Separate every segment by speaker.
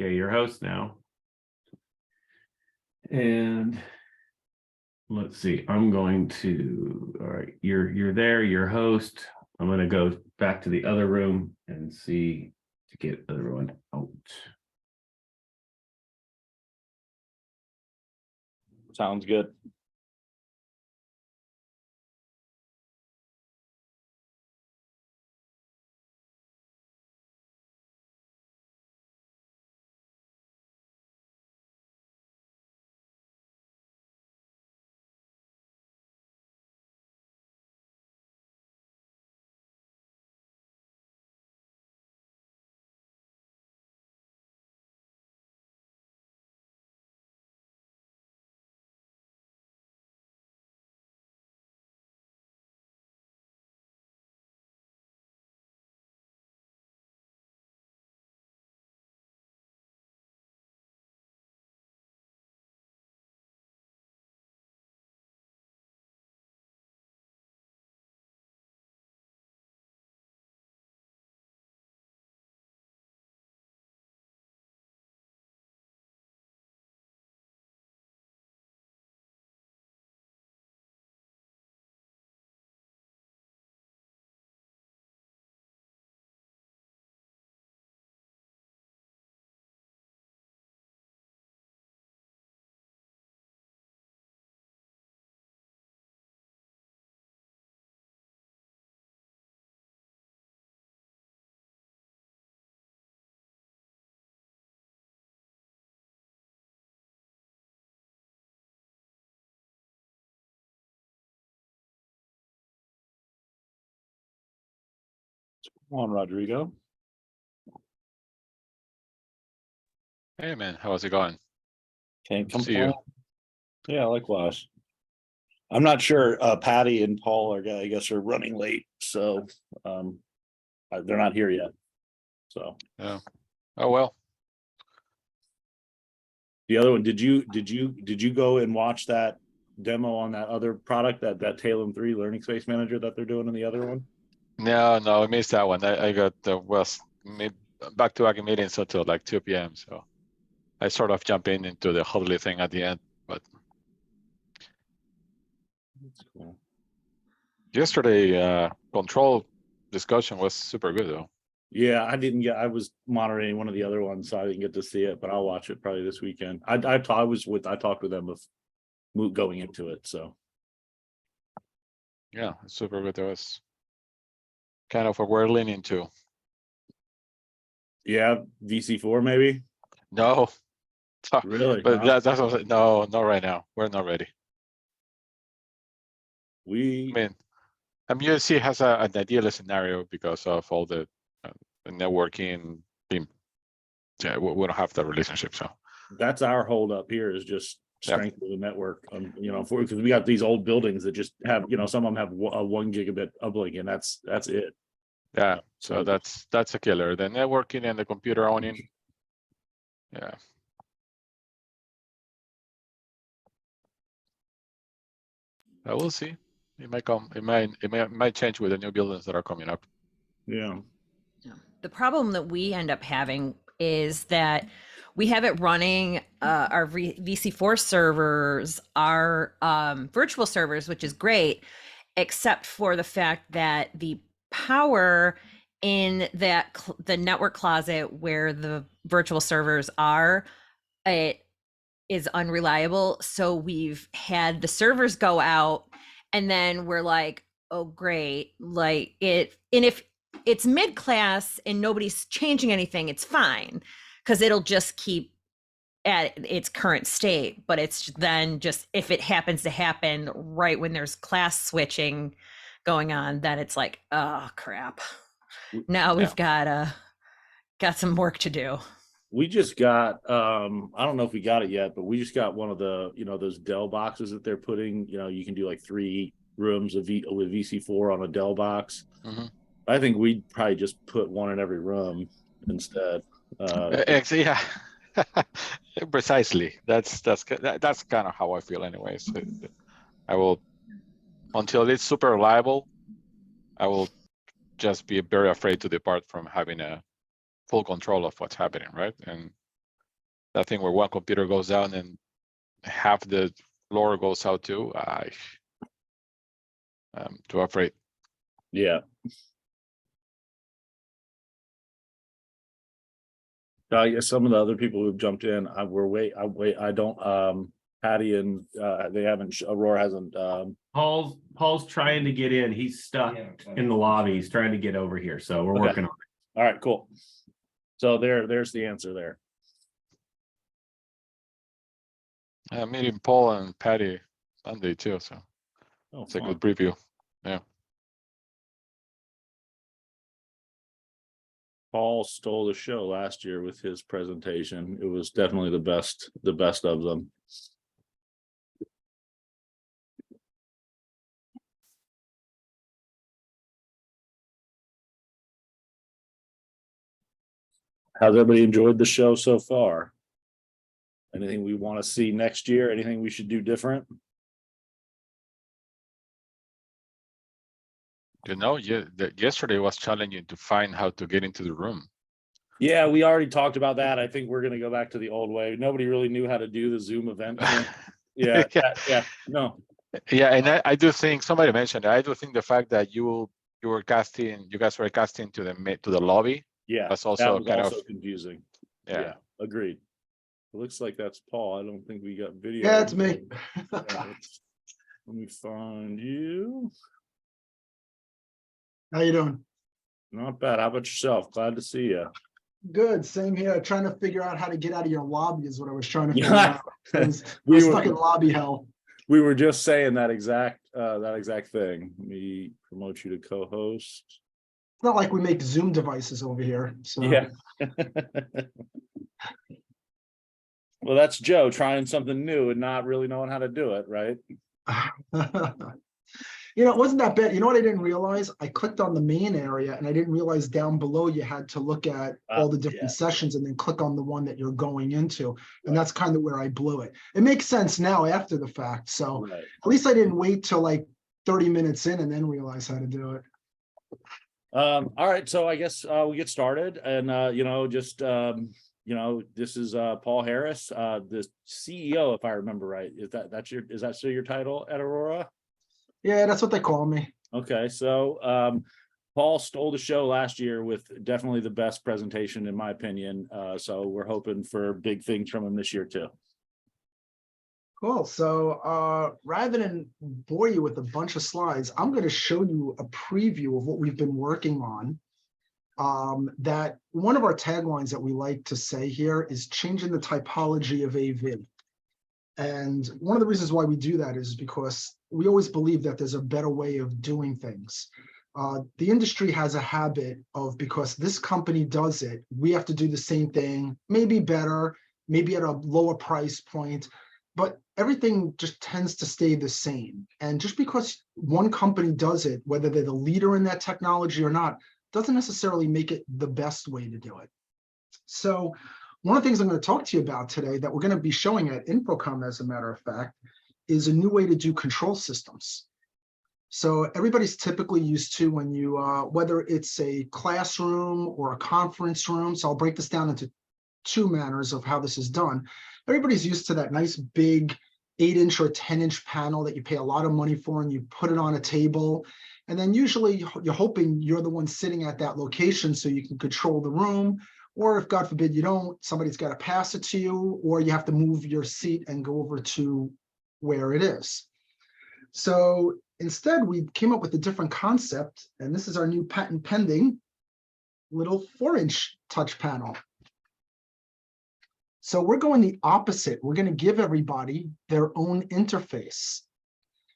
Speaker 1: Okay, your host now. And let's see, I'm going to, all right, you're there, your host. I'm going to go back to the other room and see to get everyone out.
Speaker 2: Sounds good. Come on, Rodrigo.
Speaker 3: Hey man, how's it going?
Speaker 2: Can't
Speaker 3: See
Speaker 2: complain.
Speaker 3: you.
Speaker 2: Yeah, likewise. I'm not sure. Patty and Paul are, I guess, are running late, so they're not here yet. So
Speaker 3: Yeah. Oh well.
Speaker 2: the other one, did you go and watch that demo on that other product, that Talem 3 Learning Space Manager that they're doing in the other one?
Speaker 3: No, I missed that one. I got the back to back meetings until like 2 p.m. So I sort of jump into the Hubly thing at the end. But
Speaker 2: That's cool.
Speaker 3: yesterday, control discussion was super good though.
Speaker 2: Yeah, I was monitoring one of the other ones, so I didn't get to see it, but I'll watch it probably this weekend. I talked with them of going into it, so
Speaker 3: Yeah, it's super good. That was kind of what we're leaning to.
Speaker 2: yeah, VC4 maybe.
Speaker 3: No,
Speaker 2: Really?
Speaker 3: but
Speaker 2: No?
Speaker 3: that's what no, not right now. We're not ready. I mean, USC has an ideal scenario because of all the networking being. Yeah, we don't have that relationship, so
Speaker 2: That's our hold up here, is just strength of the network. Because we got these old buildings that just have, some of them have a 1 gigabit uplink, and that's it.
Speaker 3: yeah. So that's a killer. The networking and the computer owning. Yeah. I will see. It might come. It might change with the new buildings that are coming up.
Speaker 2: Yeah.
Speaker 4: The problem that we end up having is that we have it running, our VC4 servers are virtual servers, which is great, except for the fact that the power in the network closet where the virtual servers are, it is unreliable. So we've had the servers go out, and then we're like, oh great, like and if it's mid-class and nobody's changing anything, it's fine, because it'll just keep at its current state. But it's then just, if it happens to happen right when there's class switching going on, then it's like, oh crap, now we've got some work to do.
Speaker 2: We just got, I don't know if we got it yet, but we just got one of the, those Dell boxes that they're putting, you can do like 3 rooms with VC4 on a Dell box.
Speaker 3: Mm-hmm.
Speaker 2: I think we'd probably just put one in every room instead.
Speaker 3: Yeah, precisely. That's kind of how I feel, anyways. I will, until it's super reliable, I will just be very afraid to depart from having a full control of what's happening, right? And That thing where one computer goes down and half the floor goes out too. I'm too afraid.
Speaker 2: Yeah. I guess some of the other people who've jumped in, I don't, Patty and, they haven't, Aurora hasn't,
Speaker 1: Paul's trying to get in. He's stuck in the lobby. He's trying to get over here. So we're
Speaker 2: Okay.
Speaker 1: working on it.
Speaker 2: all right, cool. So there's the answer there.
Speaker 3: I'm meeting Paul and Patty Sunday too, so
Speaker 2: Oh,
Speaker 3: it's a
Speaker 2: fun.
Speaker 3: good preview. Yeah.
Speaker 2: Paul stole the show last year with his presentation. It was definitely the best of them. How's everybody enjoyed the show so far? Anything we want to see next year? Anything we should do different?
Speaker 3: You know, yesterday was challenging to find how to get into the room.
Speaker 2: Yeah, we already talked about that. I think we're gonna go back to the old way. Nobody really knew how to do the Zoom event thing. Yeah, no.
Speaker 3: Yeah, and I do think somebody mentioned it. I do think the fact that you guys were casting to the lobby.
Speaker 2: Yeah,
Speaker 3: That's
Speaker 2: that
Speaker 3: also
Speaker 2: was
Speaker 3: kind
Speaker 2: also
Speaker 3: of
Speaker 2: confusing.
Speaker 3: yeah.
Speaker 2: Yeah, agreed. It looks like that's Paul. I don't think we got video.
Speaker 5: Yeah, it's me.
Speaker 2: Let me find you.
Speaker 5: How you doing?
Speaker 2: Not bad. How about yourself? Glad to see you.
Speaker 5: Good, same here. Trying to figure out how to get out of your lobby is what I was trying to figure
Speaker 2: Yeah.
Speaker 5: out. I was
Speaker 2: We
Speaker 5: stuck in
Speaker 2: were,
Speaker 5: lobby hell.
Speaker 2: we were just saying that exact thing. Let me promote you to co-host.
Speaker 5: It's not like we make Zoom devices over here. So
Speaker 2: Yeah. Well, that's Joe trying something new and not really knowing how to do it, right?
Speaker 5: you know, it wasn't that bad. You know what I didn't realize? I clicked on the main area and I didn't realize down below you had to look at all the different
Speaker 2: yeah.
Speaker 5: sessions and then click on the one that you're going into. And that's kind of where I blew it. It makes sense now after the fact. So
Speaker 2: Right.
Speaker 5: at least I didn't wait till like 30 minutes in and then realize how to do it.
Speaker 2: All right, so I guess we get started, and this is Paul Harris, the CEO, if I remember right. Is that still your title at Aurora?
Speaker 5: Yeah, that's what they call me.
Speaker 2: Okay, so Paul stole the show last year with definitely the best presentation in my opinion. So we're hoping for big things from him this year too.
Speaker 5: Cool. So rather than bore you with a bunch of slides, I'm going to show you a preview of what we've been working on. That one of our taglines that we like to say here is changing the typology of AV. And one of the reasons why we do that is because we always believe that there's a better way of doing things. The industry has a habit of, because this company does it, we have to do the same thing, maybe better, maybe at a lower price point, but everything just tends to stay the same. And just because one company does it, whether they're the leader in that technology or not, doesn't necessarily make it the best way to do it. So one of the things I'm going to talk to you about today that we're going to be showing at InfoComm, as a matter of fact, is a new way to do control systems. So everybody's typically used to, when you, whether it's a classroom or a conference room, so I'll break this down into two manners of how this is done. Everybody's used to that nice big 8-inch or 10-inch panel that you pay a lot of money for and you put it on a table. And then usually you're hoping you're the one sitting at that location so you can control the room. Or if God forbid you don't, somebody's got to pass it to you, or you have to move your seat and go over to where it is. So instead, we came up with a different concept, and this is our new patent pending little 4-inch touch panel. So we're going the opposite. We're going to give everybody their own interface.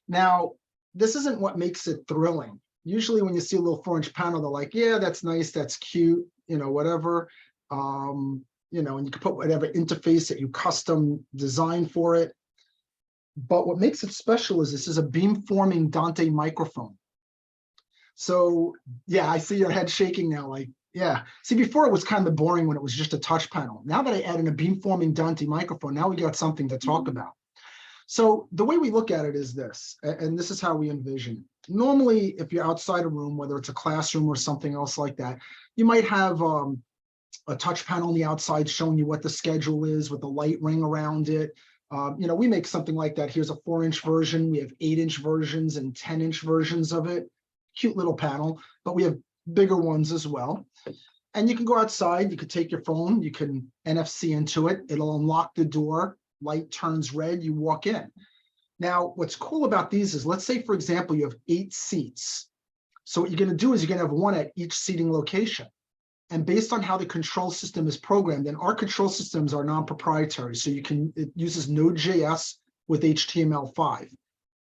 Speaker 5: Now, this isn't what makes it thrilling. Usually when you see a little 4-inch panel, they're like, yeah, that's nice, that's cute, you know, whatever. And you can put whatever interface that you custom design for it. But what makes it special is this is a beamforming Dante microphone. So yeah, I see your head shaking now, like, yeah. See, before it was kind of boring when it was just a touch panel. Now that I add in a beamforming Dante microphone, now we got something to talk about. So the way we look at it is this, and this is how we envision it. Normally, if you're outside a room, whether it's a classroom or something else like that, you might have a touch panel on the outside showing you what the schedule is with the light ring around it. We make something like that. Here's a 4-inch version. We have 8-inch versions and 10-inch versions of it. Cute little panel, but we have bigger ones as well. And you can go outside, you could take your phone, you can NFC into it. It'll unlock the door, light turns red, you walk in. Now, what's cool about these is, let's say, for example, you have 8 seats. So what you're gonna do is you're gonna have one at each seating location. And based on how the control system is programmed, and our control systems are non-proprietary, so it uses Node.js with HTML5.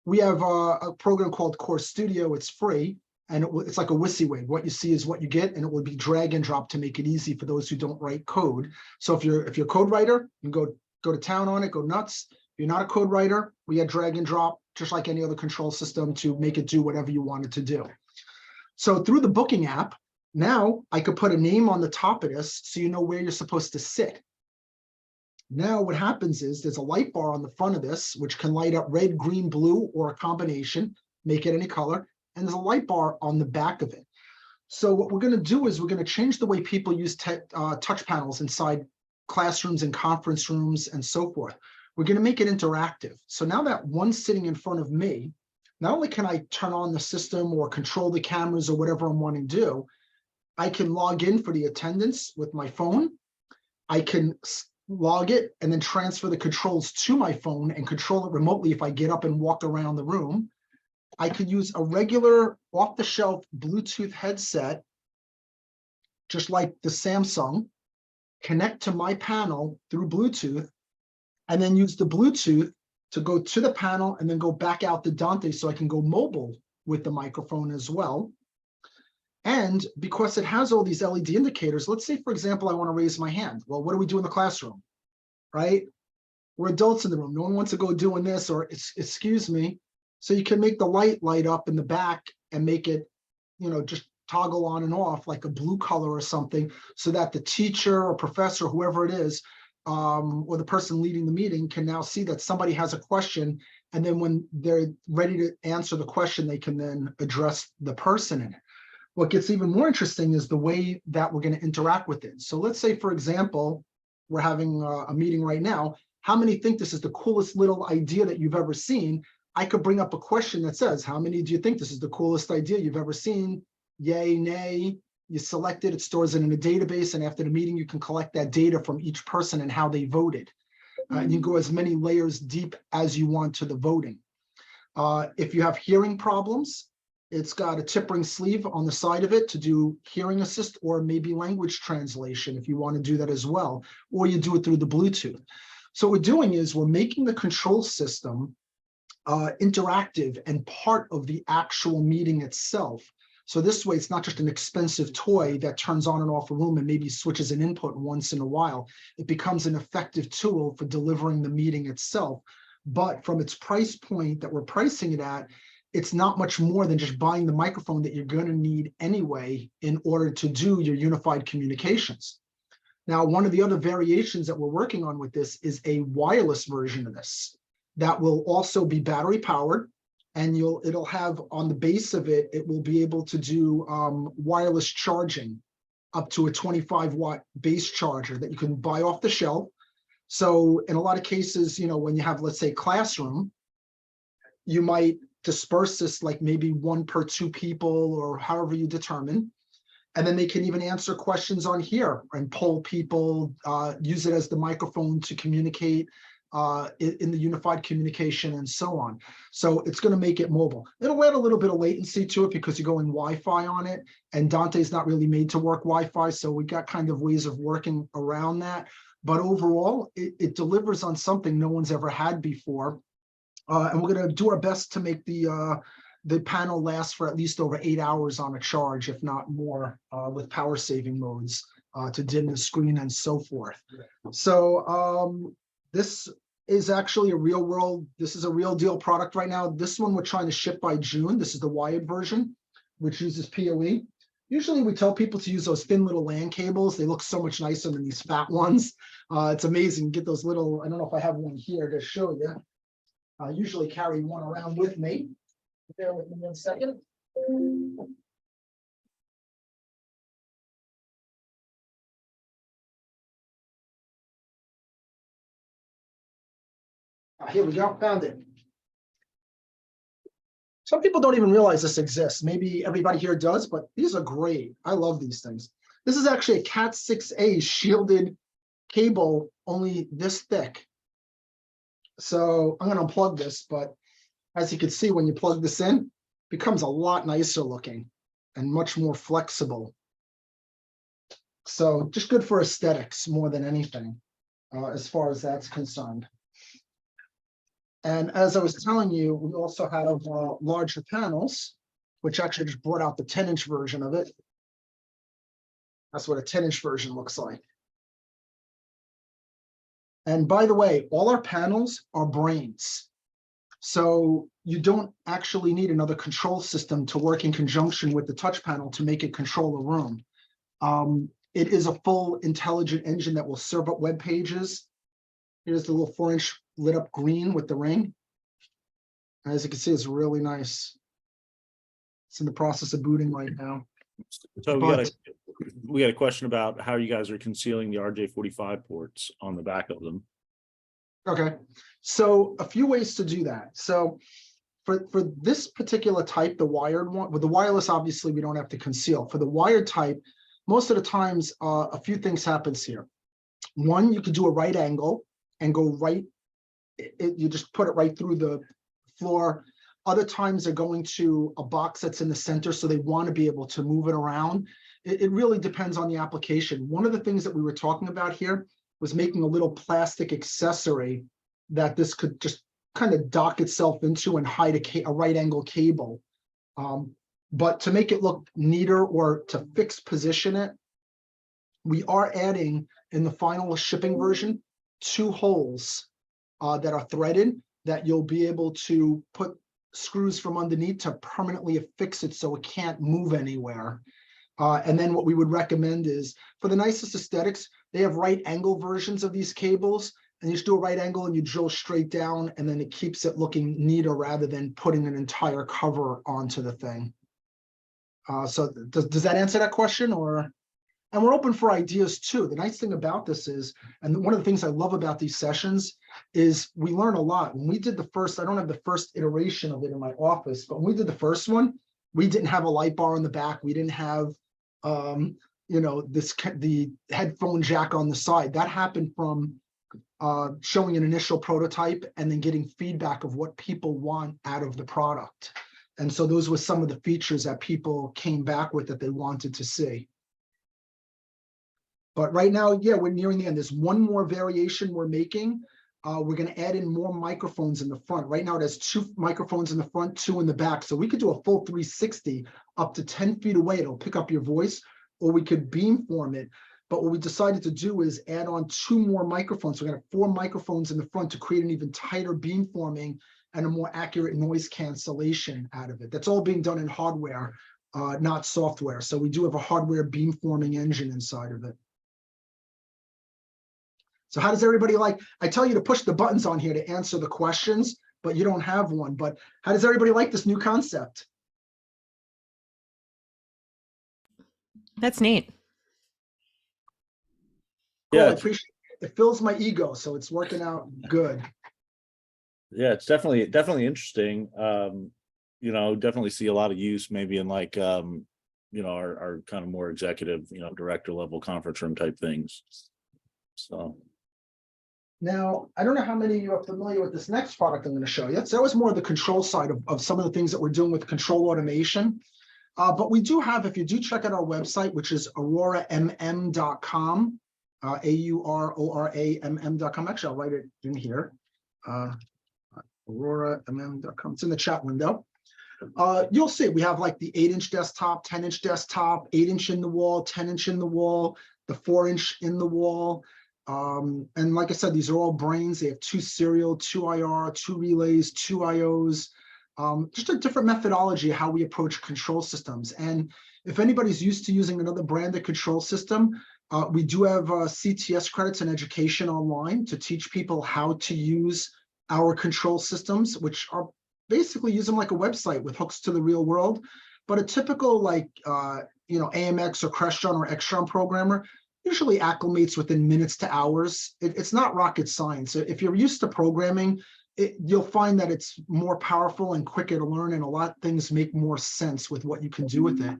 Speaker 5: We have a program called Core Studio. It's free, and it's like a WYSIWYG. What you see is what you get, and it will be drag and drop to make it easy for those who don't write code. So if you're a code writer, you can go to town on it, go nuts. If you're not a code writer, we have drag and drop, just like any other control system, to make it do whatever you want it to do. So through the booking app, now I could put a name on the top of this so you know where you're supposed to sit. Now what happens is there's a light bar on the front of this, which can light up red, green, blue, or a combination, make it any color. And there's a light bar on the back of it. So what we're going to do is we're going to change the way people use touch panels inside classrooms and conference rooms and so forth. We're going to make it interactive. So now that one's sitting in front of me, not only can I turn on the system or control the cameras or whatever I'm wanting to do, I can log in for the attendance with my phone. I can log it and then transfer the controls to my phone and control it remotely if I get up and walk around the room. I could use a regular off-the-shelf Bluetooth headset, just like the Samsung, connect to my panel through Bluetooth, and then use the Bluetooth to go to the panel and then go back out to Dante so I can go mobile with the microphone as well. And because it has all these LED indicators, let's say, for example, I want to raise my hand. Well, what do we do in the classroom, right? We're adults in the room. No one wants to go doing this or excuse me. So you can make the light up in the back and make it, just toggle on and off like a blue color or something, so that the teacher or professor, whoever it is, or the person leading the meeting can now see that somebody has a question. And then when they're ready to answer the question, they can then address the person in it. What gets even more interesting is the way that we're going to interact with it. So let's say, for example, we're having a meeting right now. How many think this is the coolest little idea that you've ever seen? I could bring up a question that says, how many do you think this is the coolest idea you've ever seen? Yay, nay. You select it, it stores it in a database, and after the meeting, you can collect that data from each person and how they voted. And you can go as many layers deep as you want to the voting. If you have hearing problems, it's got a tip ring sleeve on the side of it to do hearing assist or maybe language translation if you want to do that as well, or you do it through the Bluetooth. So what we're doing is we're making the control system interactive and part of the actual meeting itself. So this way, it's not just an expensive toy that turns on and off a room and maybe switches an input once in a while. It becomes an effective tool for delivering the meeting itself. But from its price point that we're pricing it at, it's not much more than just buying the microphone that you're going to need anyway in order to do your unified communications. Now, one of the other variations that we're working on with this is a wireless version of this that will also be battery powered, and it'll have on the base of it, it will be able to do wireless charging up to a 25-watt base charger that you can buy off the shelf. So in a lot of cases, when you have, let's say, classroom, you might disperse this like maybe 1 per 2 people or however you determine. And then they can even answer questions on here and poll people, use it as the microphone to communicate in the unified communication and so on. So it's going to make it mobile. It'll add a little bit of latency to it because you're going Wi-Fi on it, and Dante's not really made to work Wi-Fi. So we got kind of ways of working around that. But overall, it delivers on something no one's ever had before. And we're going to do our best to make the panel last for at least over 8 hours on a charge, if not more, with power saving modes to dim the screen and so forth. So this is actually a real world, this is a real deal product right now. This one we're trying to ship by June. This is the wired version, which uses PoE. Usually we tell people to use those thin little LAN cables. They look so much nicer than these fat ones. It's amazing. Get those little, I don't know if I have one here to show you. I usually carry one around with me. Bear with me 1 second. Here we go, found it. Some people don't even realize this exists. Maybe everybody here does, but these are great. I love these things. This is actually a Cat 6A shielded cable, only this thick. So I'm going to unplug this, but as you can see, when you plug this in, it becomes a lot nicer looking and much more flexible. So just good for aesthetics more than anything, as far as that's concerned. And as I was telling you, we also have larger panels, which actually just brought out the 10-inch version of it. That's what a 10-inch version looks like. And by the way, all our panels are brains. So you don't actually need another control system to work in conjunction with the touch panel to make it control a room. It is a full intelligent engine that will serve up web pages. Here's the little 4-inch lit up green with the ring. As you can see, it's really nice. It's in the process of booting right now.
Speaker 2: So we got a question about how you guys are concealing the RJ45 ports on the back of them.
Speaker 5: Okay, so a few ways to do that. So for this particular type, the wired one, with the wireless, obviously we don't have to conceal. For the wired type, most of the times, a few things happens here. One, you could do a right angle and go right, you just put it right through the floor. Other times they're going to a box that's in the center, so they want to be able to move it around. It really depends on the application. One of the things that we were talking about here was making a little plastic accessory that this could just kind of dock itself into and hide a right angle cable. But to make it look neater or to fix position it, we are adding in the final shipping version 2 holes that are threaded that you'll be able to put screws from underneath to permanently affix it so it can't move anywhere. And then what we would recommend is, for the nicest aesthetics, they have right angle versions of these cables, and you just do a right angle and you drill straight down, and then it keeps it looking neater rather than putting an entire cover onto the thing. So does that answer that question? Or, and we're open for ideas too. The nice thing about this is, and one of the things I love about these sessions is we learn a lot. When we did the first, I don't have the first iteration of it in my office, but when we did the first one, we didn't have a light bar on the back. We didn't have, you know, the headphone jack on the side. That happened from showing an initial prototype and then getting feedback of what people want out of the product. And so those were some of the features that people came back with that they wanted to see. But right now, yeah, we're nearing the end. There's one more variation we're making. We're going to add in more microphones in the front. Right now, it has 2 microphones in the front, 2 in the back. So we could do a full 360 up to 10 feet away. It'll pick up your voice, or we could beamform it. But what we decided to do is add on 2 more microphones. So we're going to have 4 microphones in the front to create an even tighter beamforming and a more accurate noise cancellation out of it. That's all being done in hardware, not software. So we do have a hardware beamforming engine inside of it. So how does everybody like, I tell you to push the buttons on here to answer the questions, but you don't have one. But how does everybody like this new concept?
Speaker 4: That's neat.
Speaker 5: Cool,
Speaker 2: Yeah,
Speaker 5: I appreciate it. It fills my ego, so it's working out good.
Speaker 2: yeah, it's definitely interesting. You know, definitely see a lot of use maybe in like you know, our kind of more executive, you know, director level conference room type things. So
Speaker 5: Now, I don't know how many of you are familiar with this next product I'm going to show you. So that was more the control side of some of the things that we're doing with control automation. But we do have, if you do check out our website, which is auroramm.com, AURORAMM.com. Actually, I'll write it in here. AuroraMM.com. It's in the chat window. You'll see we have like the 8-inch desktop, 10-inch desktop, 8-inch in the wall, 10-inch in the wall, the 4-inch in the wall. And like I said, these are all brains. They have 2 serial, 2 IR, 2 relays, 2 IOs. Just a different methodology of how we approach control systems. And if anybody's used to using another branded control system, we do have CTS credits in education online to teach people how to use our control systems, which are basically use them like a website with hooks to the real world. But a typical like, you know, AMX or Crestron or Extron programmer usually acclimates within minutes to hours. It's not rocket science. If you're used to programming, you'll find that it's more powerful and quicker to learn, and a lot of things make more sense with what you can do with it.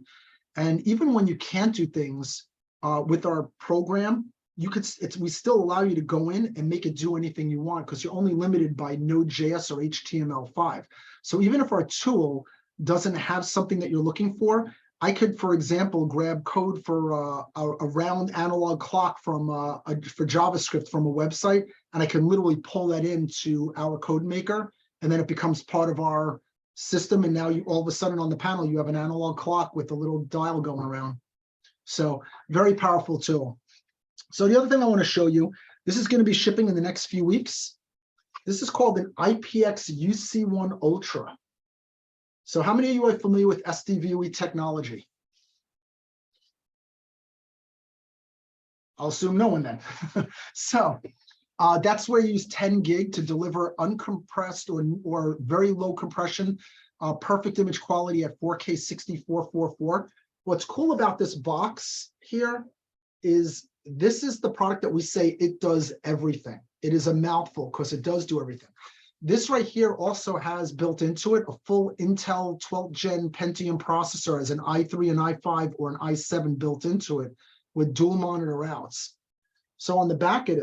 Speaker 5: And even when you can't do things with our program, we still allow you to go in and make it do anything you want, because you're only limited by Node.js or HTML5. So even if our tool doesn't have something that you're looking for, I could, for example, grab code for a round analog clock from for JavaScript from a website, and I can literally pull that into our code maker, and then it becomes part of our system. And now you all of a sudden on the panel, you have an analog clock with a little dial going around. So very powerful tool. So the other thing I want to show you, this is going to be shipping in the next few weeks. This is called an IPX UC1 Ultra. So how many of you are familiar with SDVOE technology? I'll assume no one then. So that's where you use 10 gig to deliver uncompressed or very low compression, perfect image quality at 4K 6444. What's cool about this box here is this is the product that we say it does everything. It is a mouthful because it does do everything. This right here also has built into it a full Intel 12th gen Pentium processor as an i3, an i5, or an i7 built into it with dual monitor outs. So on the back of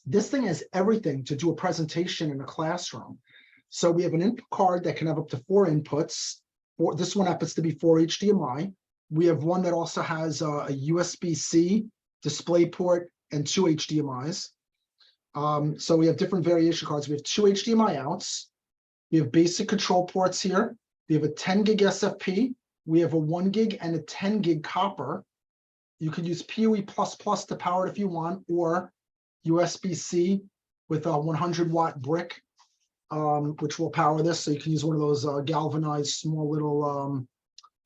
Speaker 5: this thing has everything to do a presentation in a classroom. So we have an input card that can have up to 4 inputs. This one happens to be 4 HDMI. We have one that also has a USB-C DisplayPort and 2 HDMIs. So we have different variation cards. We have 2 HDMI outs. We have basic control ports here. We have a 10 gig SFP. We have a 1 gig and a 10 gig copper. You could use PoE++ to power it if you want, or USB-C with a 100 watt brick, which will power this. So you can use one of those galvanized small little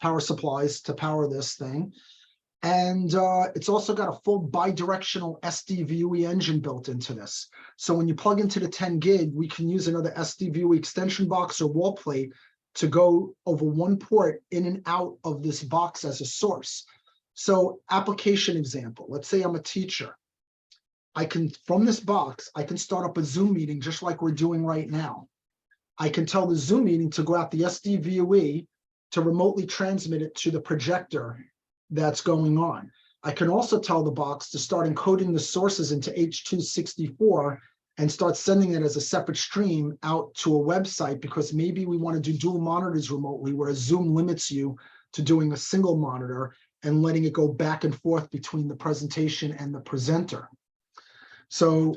Speaker 5: power supplies to power this thing. And it's also got a full bi-directional SDVOE engine built into this. So when you plug into the 10 gig, we can use another SDVOE extension box or wall plate to go over one port in and out of this box as a source. So application example, let's say I'm a teacher. I can, from this box, I can start up a Zoom meeting just like we're doing right now. I can tell the Zoom meeting to go out the SDVOE to remotely transmit it to the projector that's going on. I can also tell the box to start encoding the sources into H.264 and start sending it as a separate stream out to a website, because maybe we want to do dual monitors remotely, whereas Zoom limits you to doing a single monitor and letting it go back and forth between the presentation and the presenter. So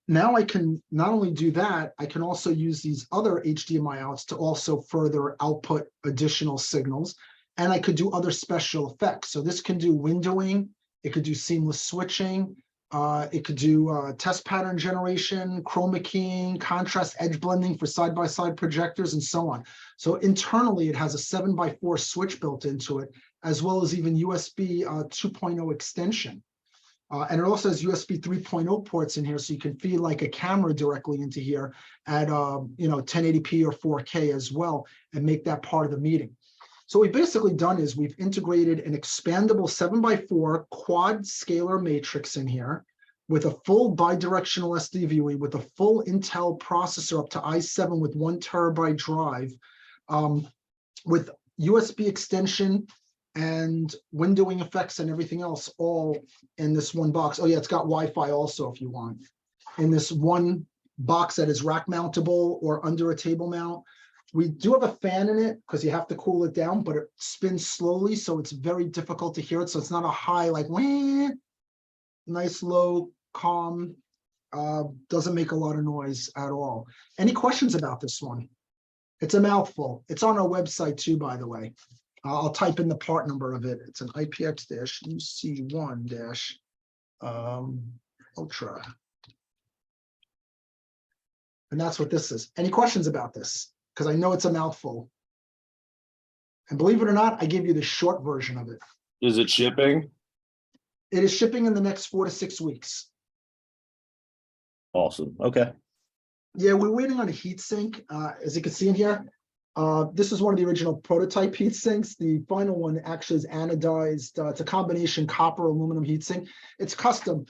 Speaker 5: now I can not only do that, I can also use these other HDMI outs to also further output additional signals. And I could do other special effects. So this can do windowing, it could do seamless switching, it could do test pattern generation, chroma keying, contrast edge blending for side-by-side projectors, and so on. So internally, it has a 7x4 switch built into it, as well as even USB 2.0 extension. And it also has USB 3.0 ports in here, so you can feed like a camera directly into here at 1080p or 4K as well, and make that part of the meeting. So what we've basically done is we've integrated an expandable 7x4 quad scalar matrix in here with a full bidirectional SDVOE with a full Intel processor up to i7 with 1 terabyte drive, with USB extension and windowing effects and everything else all in this one box. Oh yeah, it's got Wi-Fi also if you want. In this one box that is rack mountable or under a table mount. We do have a fan in it because you have to cool it down, but it spins slowly, so it's very difficult to hear it. So it's not a high, like, wah, nice, low, calm, doesn't make a lot of noise at all. Any questions about this one? It's a mouthful. It's on our website too, by the way. I'll type in the part number of it. It's an IPX-UC1- Ultra. And that's what this is. Any questions about this? Because I know it's a mouthful. And believe it or not, I gave you the short version of it.
Speaker 6: Is it shipping?
Speaker 5: It is shipping in the next 4 to 6 weeks.
Speaker 2: Awesome. Okay.
Speaker 5: Yeah, we're waiting on a heat sink. As you can see in here, this is one of the original prototype heat sinks. The final one actually is anodized. It's a combination copper aluminum heat sink. It's custom.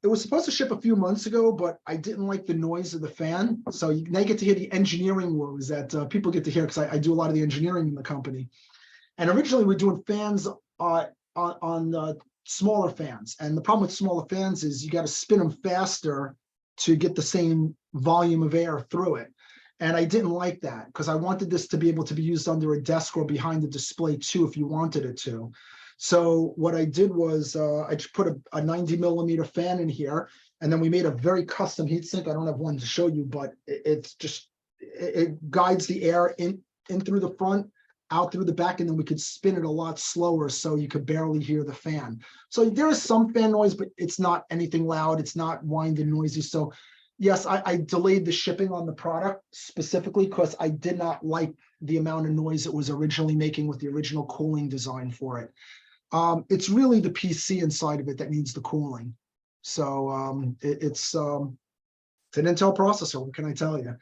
Speaker 5: It was supposed to ship a few months ago, but I didn't like the noise of the fan. So now you get to hear the engineering woes that people get to hear, because I do a lot of the engineering in the company. And originally we're doing fans on smaller fans. And the problem with smaller fans is you got to spin them faster to get the same volume of air through it. And I didn't like that, because I wanted this to be able to be used under a desk or behind the display too, if you wanted it to. So what I did was I just put a 90 millimeter fan in here, and then we made a very custom heatsink. I don't have one to show you, but it guides the air in through the front, out through the back, and then we could spin it a lot slower so you could barely hear the fan. So there is some fan noise, but it's not anything loud. It's not whined and noisy. So yes, I delayed the shipping on the product specifically because I did not like the amount of noise it was originally making with the original cooling design for it. It's really the PC inside of it that needs the cooling. So it's an Intel processor, what can I tell you?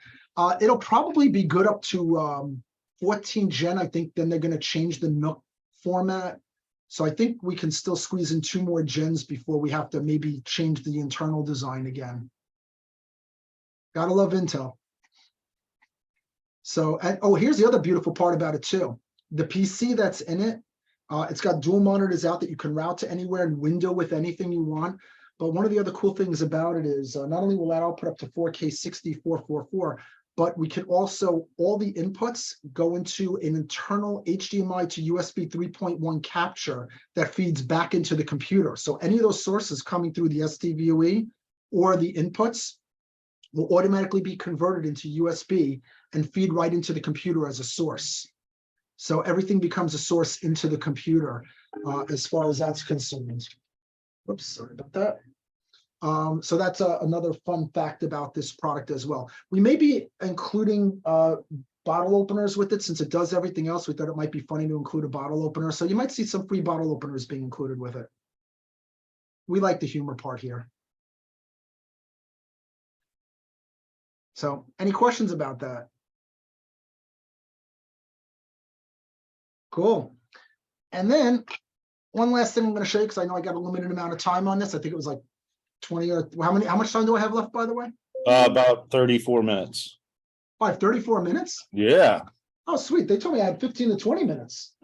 Speaker 5: It'll probably be good up to 14 gen. I think then they're going to change the NUC format. So I think we can still squeeze in 2 more gens before we have to maybe change the internal design again. Gotta love Intel. So, and oh, here's the other beautiful part about it too. The PC that's in it, it's got dual monitors out that you can route to anywhere and window with anything you want. But one of the other cool things about it is not only will that output up to 4K 60 444, but we can also, all the inputs go into an internal HDMI to USB 3.1 capture that feeds back into the computer. So any of those sources coming through the SDVOE or the inputs will automatically be converted into USB and feed right into the computer as a source. So everything becomes a source into the computer as far as that's concerned. Whoops, sorry about that. So that's another fun fact about this product as well. We may be including bottle openers with it. Since it does everything else, we thought it might be funny to include a bottle opener. So you might see some free bottle openers being included with it. We like the humor part here. So any questions about that? Cool. And then one last thing I'm going to show you, because I know I got a limited amount of time on this. I think it was like 20 or how much time do I have left, by the way?
Speaker 2: About 34 minutes.
Speaker 5: I have 34 minutes?
Speaker 2: Yeah.
Speaker 5: Oh, sweet. They told me I had 15 to 20 minutes.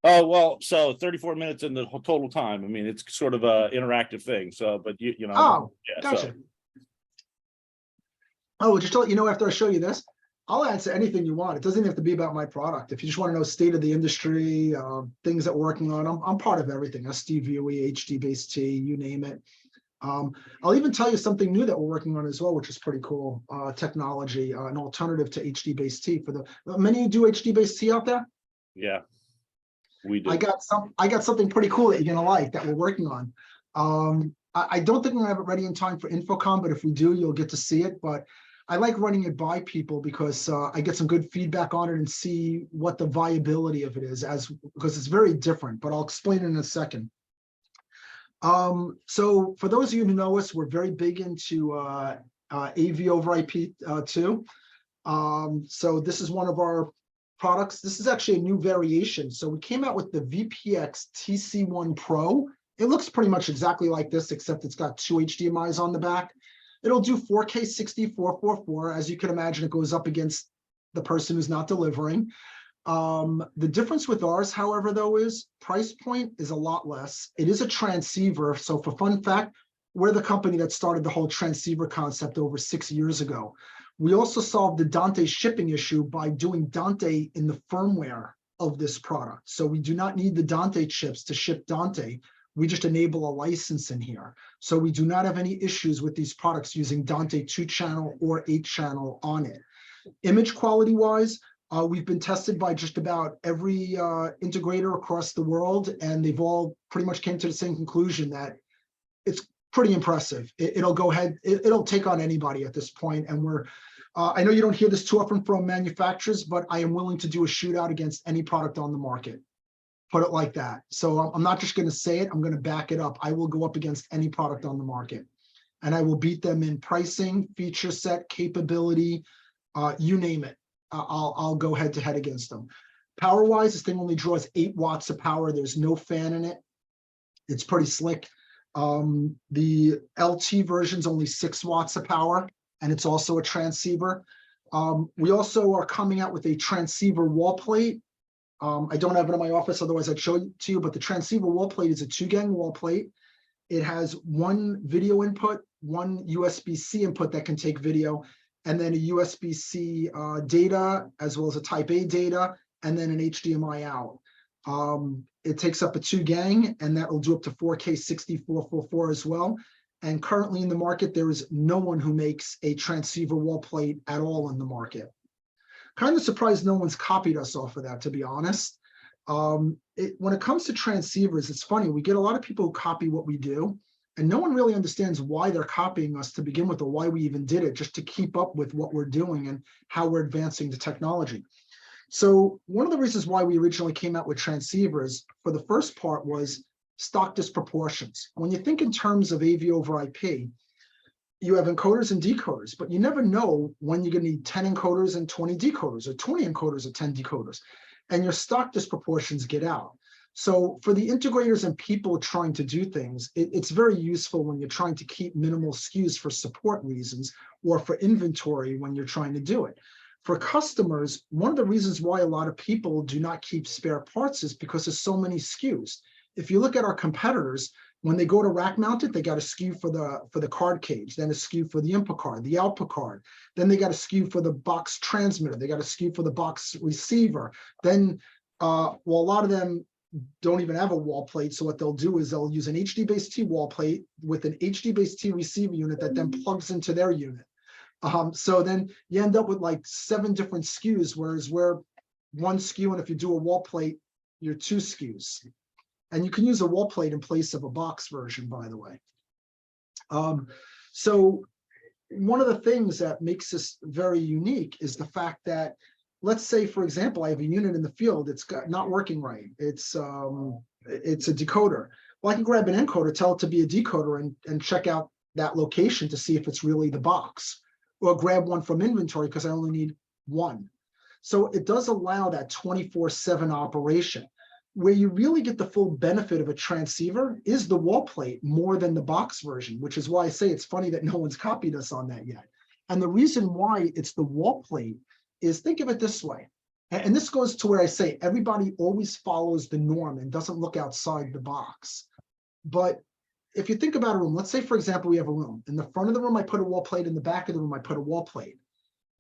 Speaker 2: Oh, well, so 34 minutes in the total time. I mean, it's sort of a interactive thing. So, but you know.
Speaker 5: Oh,
Speaker 2: yeah,
Speaker 5: gotcha.
Speaker 2: So.
Speaker 5: Oh, just to let you know, after I show you this, I'll answer anything you want. It doesn't even have to be about my product. If you just want to know state of the industry, things that we're working on, I'm part of everything. SDVOE, HD-based T, you name it. I'll even tell you something new that we're working on as well, which is pretty cool technology, an alternative to HD-based T. For the many of you do HD-based T out there?
Speaker 2: Yeah, we do.
Speaker 5: I got something pretty cool that you're gonna like that we're working on. I don't think we're gonna have it ready in time for InfoComm, but if we do, you'll get to see it. But I like running it by people because I get some good feedback on it and see what the viability of it is, because it's very different. But I'll explain it in a second. So for those of you who know us, we're very big into AV over IP too. So this is one of our products. This is actually a new variation. So we came out with the VPX TC1 Pro. It looks pretty much exactly like this, except it's got 2 HDMIs on the back. It'll do 4K 60 444. As you can imagine, it goes up against the person who's not delivering. The difference with ours, however, though, is price point is a lot less. It is a transceiver. So for fun fact, we're the company that started the whole transceiver concept over 6 years ago. We also solved the Dante shipping issue by doing Dante in the firmware of this product. So we do not need the Dante chips to ship Dante. We just enable a license in here. So we do not have any issues with these products using Dante 2-channel or 8-channel on it. Image quality wise, we've been tested by just about every integrator across the world, and they've all pretty much came to the same conclusion that it's pretty impressive. It'll go ahead, it'll take on anybody at this point. And we're, I know you don't hear this too often from manufacturers, but I am willing to do a shootout against any product on the market. Put it like that. So I'm not just going to say it, I'm going to back it up. I will go up against any product on the market, and I will beat them in pricing, feature set, capability, you name it. I'll go head to head against them. Power wise, this thing only draws 8 watts of power. There's no fan in it. It's pretty slick. The LT version is only 6 watts of power, and it's also a transceiver. We also are coming out with a transceiver wall plate. I don't have it in my office, otherwise I'd show it to you, but the transceiver wall plate is a 2-gang wall plate. It has 1 video input, 1 USB-C input that can take video, and then a USB-C data, as well as a Type A data, and then an HDMI out. It takes up a 2-gang, and that will do up to 4K 6444 as well. And currently in the market, there is no one who makes a transceiver wall plate at all in the market. Kind of surprised no one's copied us off of that, to be honest. When it comes to transceivers, it's funny, we get a lot of people who copy what we do, and no one really understands why they're copying us to begin with, or why we even did it, just to keep up with what we're doing and how we're advancing the technology. So one of the reasons why we originally came out with transceivers, for the first part, was stock disproportions. When you think in terms of AV over IP, you have encoders and decoders, but you never know when you're going to need 10 encoders and 20 decoders, or 20 encoders or 10 decoders, and your stock disproportions get out. So for the integrators and people trying to do things, it's very useful when you're trying to keep minimal SKUs for support reasons, or for inventory when you're trying to do it. For customers, one of the reasons why a lot of people do not keep spare parts is because there's so many SKUs. If you look at our competitors, when they go to rack mounted, they got a SKU for the card cage, then a SKU for the input card, the output card. Then they got a SKU for the box transmitter. They got a SKU for the box receiver. Then, well, a lot of them don't even have a wall plate. So what they'll do is they'll use an HD-based-T wall plate with an HD-based-T receiver unit that then plugs into their unit. So then you end up with like 7 different SKUs, whereas we're 1 SKU, and if you do a wall plate, you're 2 SKUs. And you can use a wall plate in place of a box version, by the way. So one of the things that makes this very unique is the fact that, let's say, for example, I have a unit in the field, it's not working right. It's a decoder. Well, I can grab an encoder, tell it to be a decoder, and check out that location to see if it's really the box, or grab one from inventory because I only need 1. So it does allow that 24/7 operation. Where you really get the full benefit of a transceiver is the wall plate more than the box version, which is why I say it's funny that no one's copied us on that yet. And the reason why it's the wall plate is, think of it this way. And this goes to where I say everybody always follows the norm and doesn't look outside the box. But if you think about a room, let's say, for example, we have a room. In the front of the room, I put a wall plate. In the back of the room, I put a wall plate.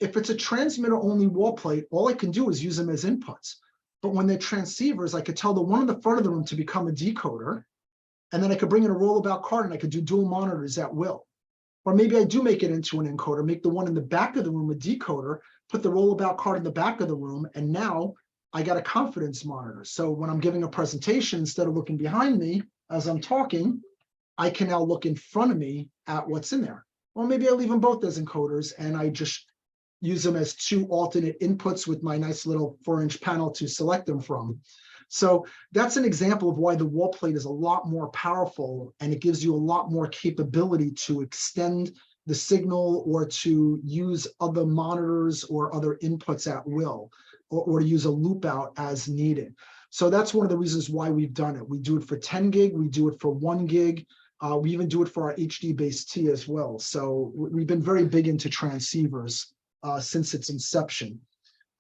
Speaker 5: If it's a transmitter-only wall plate, all I can do is use them as inputs. But when they're transceivers, I could tell the one in the front of the room to become a decoder, and then I could bring in a rollabout card and I could do dual monitors at will. Or maybe I do make it into an encoder, make the one in the back of the room a decoder, put the rollabout card in the back of the room, and now I got a confidence monitor. So when I'm giving a presentation, instead of looking behind me as I'm talking, I can now look in front of me at what's in there. Or maybe I leave them both as encoders and I just use them as 2 alternate inputs with my nice little 4-inch panel to select them from. So that's an example of why the wall plate is a lot more powerful, and it gives you a lot more capability to extend the signal, or to use other monitors or other inputs at will, or to use a loop out as needed. So that's one of the reasons why we've done it. We do it for 10 gig, we do it for 1 gig. We even do it for our HD-based-T as well. So we've been very big into transceivers since its inception.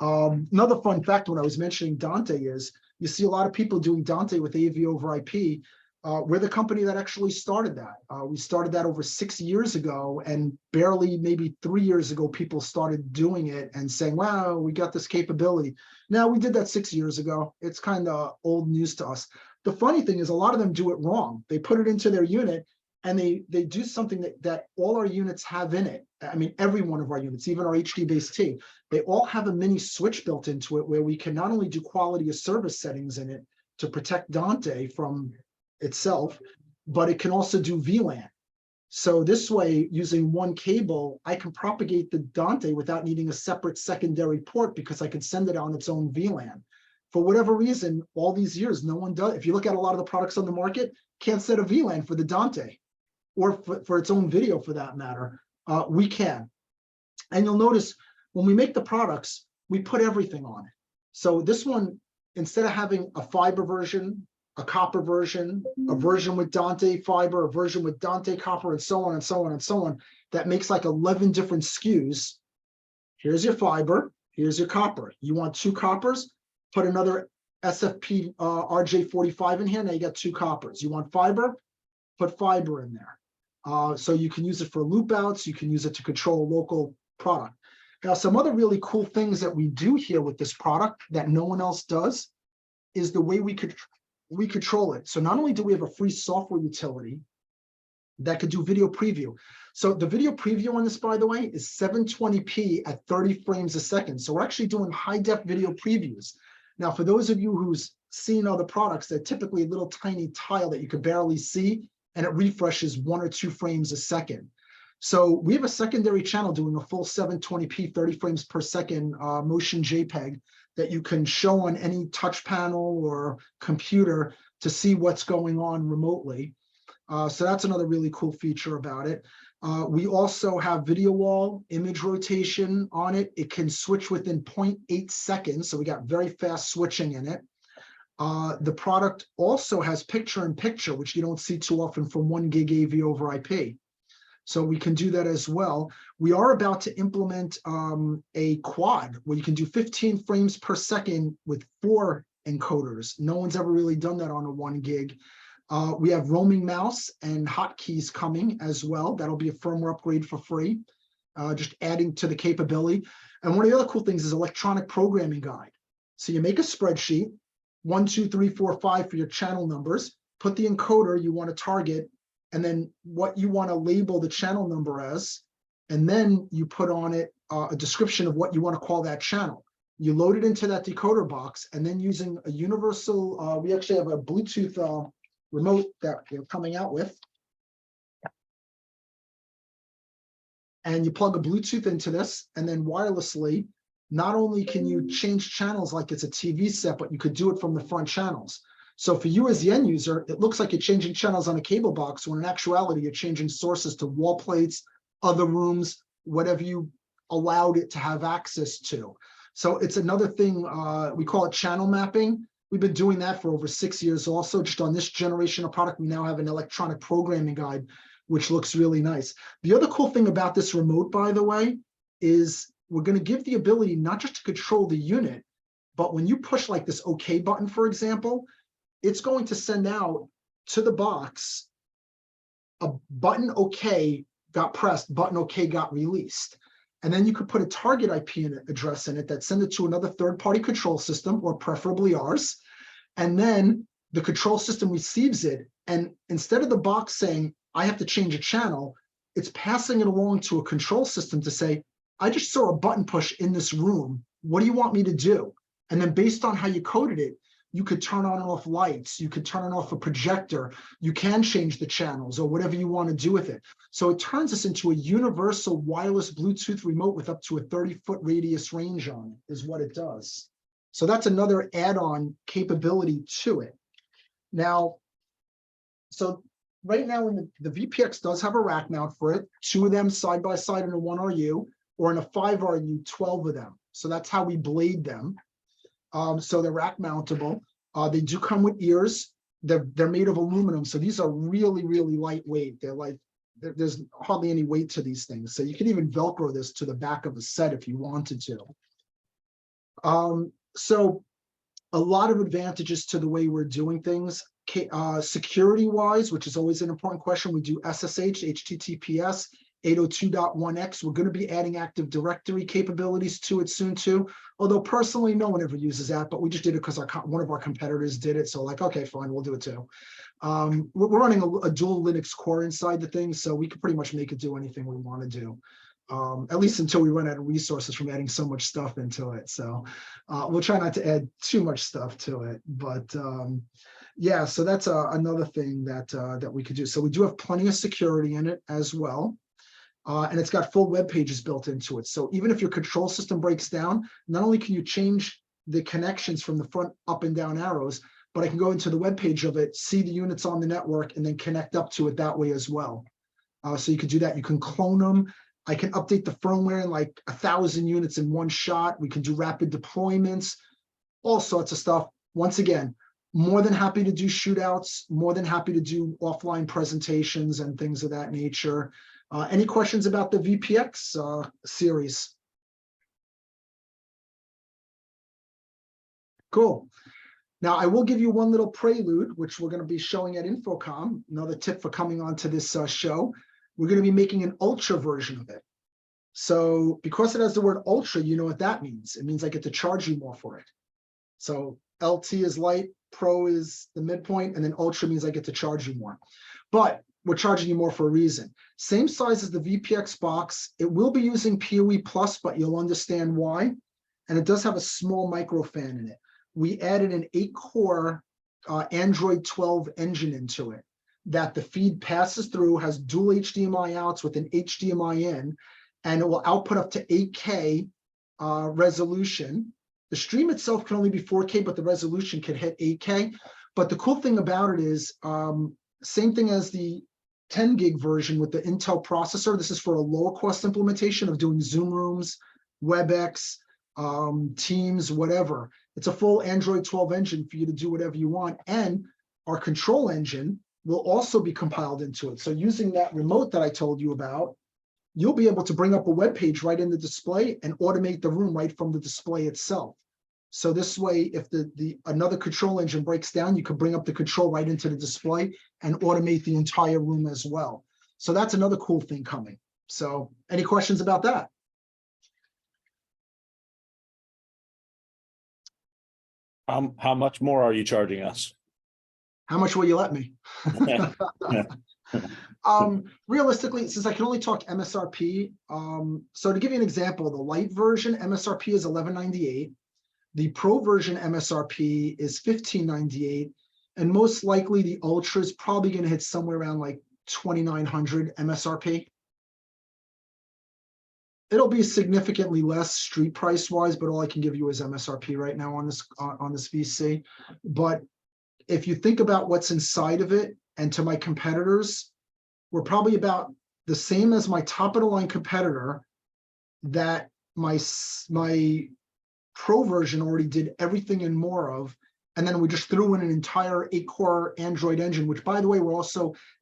Speaker 5: Another fun fact when I was mentioning Dante is, you see a lot of people doing Dante with AV over IP. We're the company that actually started that. We started that over 6 years ago, and barely maybe 3 years ago, people started doing it and saying, wow, we got this capability. Now, we did that 6 years ago. It's kind of old news to us. The funny thing is, a lot of them do it wrong. They put it into their unit, and they do something that all our units have in it. I mean, every one of our units, even our HD-based-T, they all have a mini switch built into it where we can not only do quality of service settings in it to protect Dante from itself, but it can also do VLAN. So this way, using 1 cable, I can propagate the Dante without needing a separate secondary port, because I can send it on its own VLAN. For whatever reason, all these years, no one does. If you look at a lot of the products on the market, can't set a VLAN for the Dante, or for its own video for that matter. We can. And you'll notice when we make the products, we put everything on it. So this one, instead of having a fiber version a copper version, a version with Dante fiber, a version with Dante copper, and so on and so on and so on. That makes like 11 different SKUs. Here's your fiber, here's your copper. You want 2 coppers, put another SFP RJ45 in here, now you got 2 coppers. You want fiber, put fiber in there. So you can use it for loop outs, you can use it to control a local product. Now, some other really cool things that we do here with this product that no one else does is the way we control it. So not only do we have a free software utility that could do video preview. So the video preview on this, by the way, is 720p at 30 frames a second. So we're actually doing high def video previews. Now, for those of you who's seen other products, they're typically a little tiny tile that you could barely see, and it refreshes 1 or 2 frames a second. So we have a secondary channel doing a full 720p 30 frames per second motion JPEG that you can show on any touch panel or computer to see what's going on remotely. So that's another really cool feature about it. We also have video wall image rotation on it. It can switch within 0.8 seconds. So we got very fast switching in it. The product also has picture-in-picture, which you don't see too often from 1 gig AV over IP. So we can do that as well. We are about to implement a quad where you can do 15 frames per second with 4 encoders. No one's ever really done that on a 1 gig. We have roaming mouse and hotkeys coming as well. That'll be a firmware upgrade for free, just adding to the capability. And one of the other cool things is electronic programming guide. So you make a spreadsheet, 1, 2, 3, 4, 5 for your channel numbers, put the encoder you want to target, and then what you want to label the channel number as, and then you put on it a description of what you want to call that channel. You load it into that decoder box, and then using a universal, we actually have a Bluetooth remote that we're coming out with. And you plug a Bluetooth into this, and then wirelessly, not only can you change channels like it's a TV set, but you could do it from the front channels. So for you as the end user, it looks like you're changing channels on a cable box, when in actuality, you're changing sources to wall plates, other rooms, whatever you allowed it to have access to. So it's another thing, we call it channel mapping. We've been doing that for over 6 years also. Just on this generation of product, we now have an electronic programming guide, which looks really nice. The other cool thing about this remote, by the way, is we're going to give the ability not just to control the unit, but when you push like this OK button, for example, it's going to send out to the box a button OK got pressed, button OK got released. And then you could put a target IP address in it that send it to another third-party control system, or preferably ours. And then the control system receives it. And instead of the box saying, I have to change a channel, it's passing it along to a control system to say, I just saw a button push in this room. What do you want me to do? And then based on how you coded it, you could turn on and off lights, you could turn on off a projector, you can change the channels or whatever you want to do with it. So it turns us into a universal wireless Bluetooth remote with up to a 30-foot radius range on it, is what it does. So that's another add-on capability to it. Now, so right now in the VPX does have a rack mount for it, 2 of them side by side in a 1RU, or in a 5RU, 12 of them. So that's how we blade them. So they're rack mountable. They do come with ears. They're made of aluminum. So these are really, really lightweight. They're like, there's hardly any weight to these things. So you can even Velcro this to the back of a set if you wanted to. So a lot of advantages to the way we're doing things. Security wise, which is always an important question, we do SSH, HTTPS, 802.1x. We're going to be adding Active Directory capabilities to it soon too. Although personally, no one ever uses that, but we just did it because one of our competitors did it. So like, okay, fine, we'll do it too. We're running a dual Linux core inside the thing, so we can pretty much make it do anything we want to do. At least until we run out of resources from adding so much stuff into it. So we'll try not to add too much stuff to it. But yeah, so that's another thing that we could do. So we do have plenty of security in it as well. And it's got full web pages built into it. So even if your control system breaks down, not only can you change the connections from the front up and down arrows, but I can go into the web page of it, see the units on the network, and then connect up to it that way as well. So you can do that. You can clone them. I can update the firmware in like 1,000 units in one shot. We can do rapid deployments, all sorts of stuff. Once again, More than happy to do shootouts, more than happy to do offline presentations and things of that nature. Any questions about the VPX series? Cool. Now, I will give you one little prelude, which we're going to be showing at InfoComm. Another tip for coming on to this show. We're going to be making an ultra version of it. So because it has the word ultra, you know what that means. It means I get to charge you more for it. So LT is light, pro is the midpoint, and then ultra means I get to charge you more. But we're charging you more for a reason. Same size as the VPX box. It will be using PoE Plus, but you'll understand why. And it does have a small micro fan in it. We added an 8-core Android 12 engine into it that the feed passes through, has dual HDMI outs with an HDMI in, and it will output up to 8K resolution. The stream itself can only be 4K, but the resolution can hit 8K. But the cool thing about it is, same thing as the 10 gig version with the Intel processor. This is for a lower cost implementation of doing Zoom rooms, WebEx, Teams, whatever. It's a full Android 12 engine for you to do whatever you want. And our control engine will also be compiled into it. So using that remote that I told you about, you'll be able to bring up a web page right in the display and automate the room right from the display itself. So this way, if another control engine breaks down, you could bring up the control right into the display and automate the entire room as well. So that's another cool thing coming. So any questions about that?
Speaker 2: How much more are you charging us?
Speaker 5: How much will you let me? Realistically, since I can only talk MSRP, so to give you an example, the light version MSRP is $11.98. The pro version MSRP is $15.98, and most likely the ultra is probably going to hit somewhere around like $2,900 MSRP. It'll be significantly less street price wise, but all I can give you is MSRP right now on this VC. But if you think about what's inside of it, and to my competitors, we're probably about the same as my top of the line competitor that my pro version already did everything and more of. And then we just threw in an entire 8-core Android engine, which, by the way,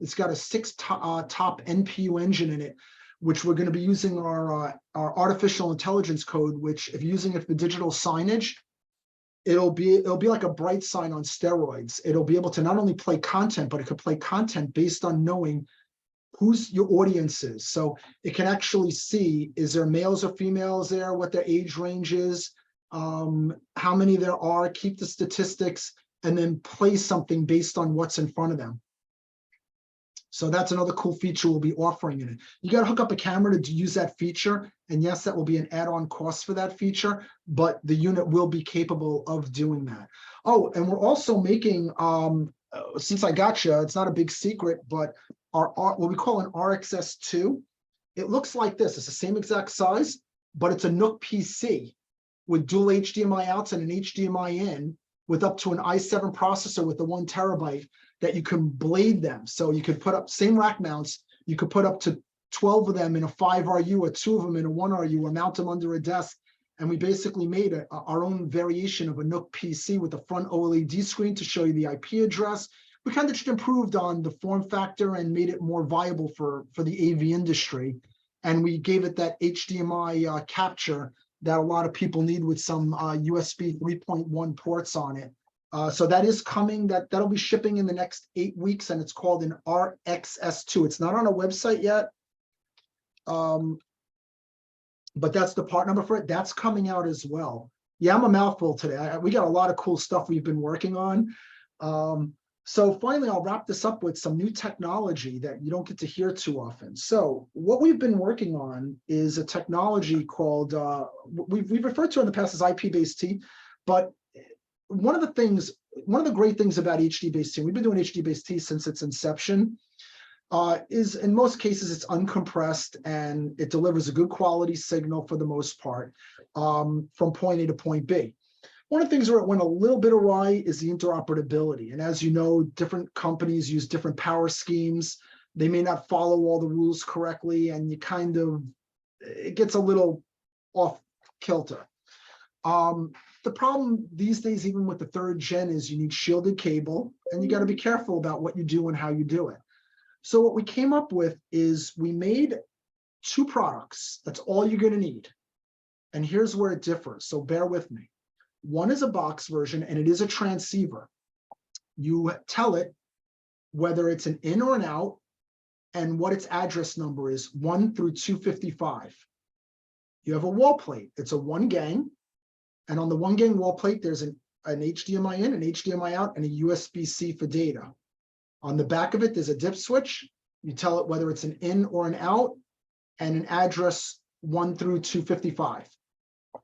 Speaker 5: it's got a 6 top NPU engine in it, which we're going to be using our artificial intelligence code, which if you're using it for digital signage, it'll be like a bright sign on steroids. It'll be able to not only play content, but it could play content based on knowing who's your audience is. So it can actually see, is there males or females there, what their age range is, how many there are, keep the statistics, and then play something based on what's in front of them. So that's another cool feature we'll be offering in it. You got to hook up a camera to use that feature. And yes, that will be an add-on cost for that feature, but the unit will be capable of doing that. Oh, and we're also making, since I got you, it's not a big secret, but our what we call an RxS2, it looks like this. It's the same exact size, but it's a NUC PC with dual HDMI outs and an HDMI in with up to an i7 processor with the 1 terabyte that you can blade them. So you could put up same rack mounts. You could put up to 12 of them in a 5RU or 2 of them in a 1RU or mount them under a desk. And we basically made our own variation of a NUC PC with a front OLED screen to show you the IP address. We kind of just improved on the form factor and made it more viable for the AV industry. And we gave it that HDMI capture that a lot of people need with some USB 3.1 ports on it. So that is coming, that'll be shipping in the next 8 weeks, and it's called an RxS2. It's not on a website yet, but that's the part number for it. That's coming out as well. Yeah, I'm a mouthful today. We got a lot of cool stuff we've been working on. So finally, I'll wrap this up with some new technology that you don't get to hear too often. So what we've been working on is a technology called, we've referred to in the past as IP-based T, but one of the great things about HD-based T, we've been doing HD-based T since its inception, is in most cases it's uncompressed and it delivers a good quality signal for the most part from point A to point B. One of the things where it went a little bit awry is the interoperability. And as you know, different companies use different power schemes. They may not follow all the rules correctly, and it gets a little off kilter. The problem these days, even with the 3rd gen, is you need shielded cable, and you got to be careful about what you do and how you do it. So what we came up with is we made 2 products. That's all you're going to need. And here's where it differs. So bear with me. One is a box version, and it is a transceiver. You tell it whether it's an in or an out, and what its address number is, 1 through 255. You have a wall plate. It's a 1 gang. And on the 1 gang wall plate, there's an HDMI in, an HDMI out, and a USB-C for data. On the back of it, there's a dip switch. You tell it whether it's an in or an out, and an address 1 through 255.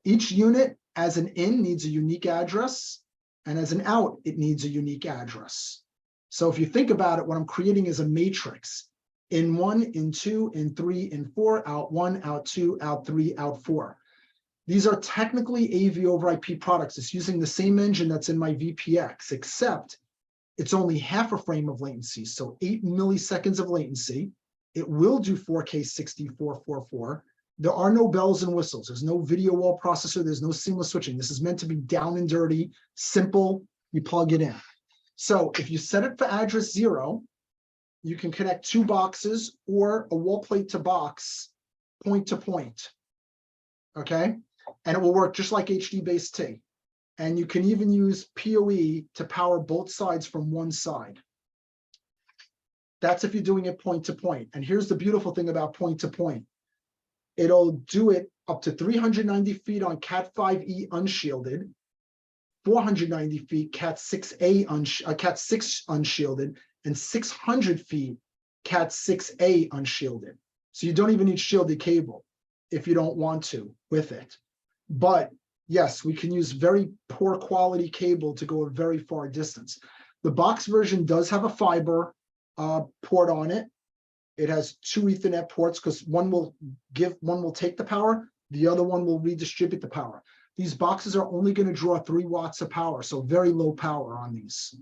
Speaker 5: Each unit as an in needs a unique address, and as an out, it needs a unique address. So if you think about it, what I'm creating is a matrix. In 1, in 2, in 3, in 4, out 1, out 2, out 3, out 4. These are technically AV over IP products. It's using the same engine that's in my VPX, except it's only half a frame of latency, so 8 milliseconds of latency. It will do 4K 6444. There are no bells and whistles. There's no video wall processor. There's no seamless switching. This is meant to be down and dirty, simple. You plug it in. So if you set it for address 0, you can connect 2 boxes or a wall plate to box, point to point. Okay? And it will work just like HD-Base-T. And you can even use PoE to power both sides from one side. That's if you're doing it point to point. And here's the beautiful thing about point to point. It'll do it up to 390 feet on Cat5e unshielded, 490 feet Cat6A Cat 6 unshielded, and 600 feet Cat 6A unshielded. So you don't even need shielded cable if you don't want to with it. But yes, we can use very poor quality cable to go a very far distance. The box version does have a fiber port on it. It has 2 Ethernet ports because one will take the power, the other one will redistribute the power. These boxes are only going to draw 3 watts of power, so very low power on these.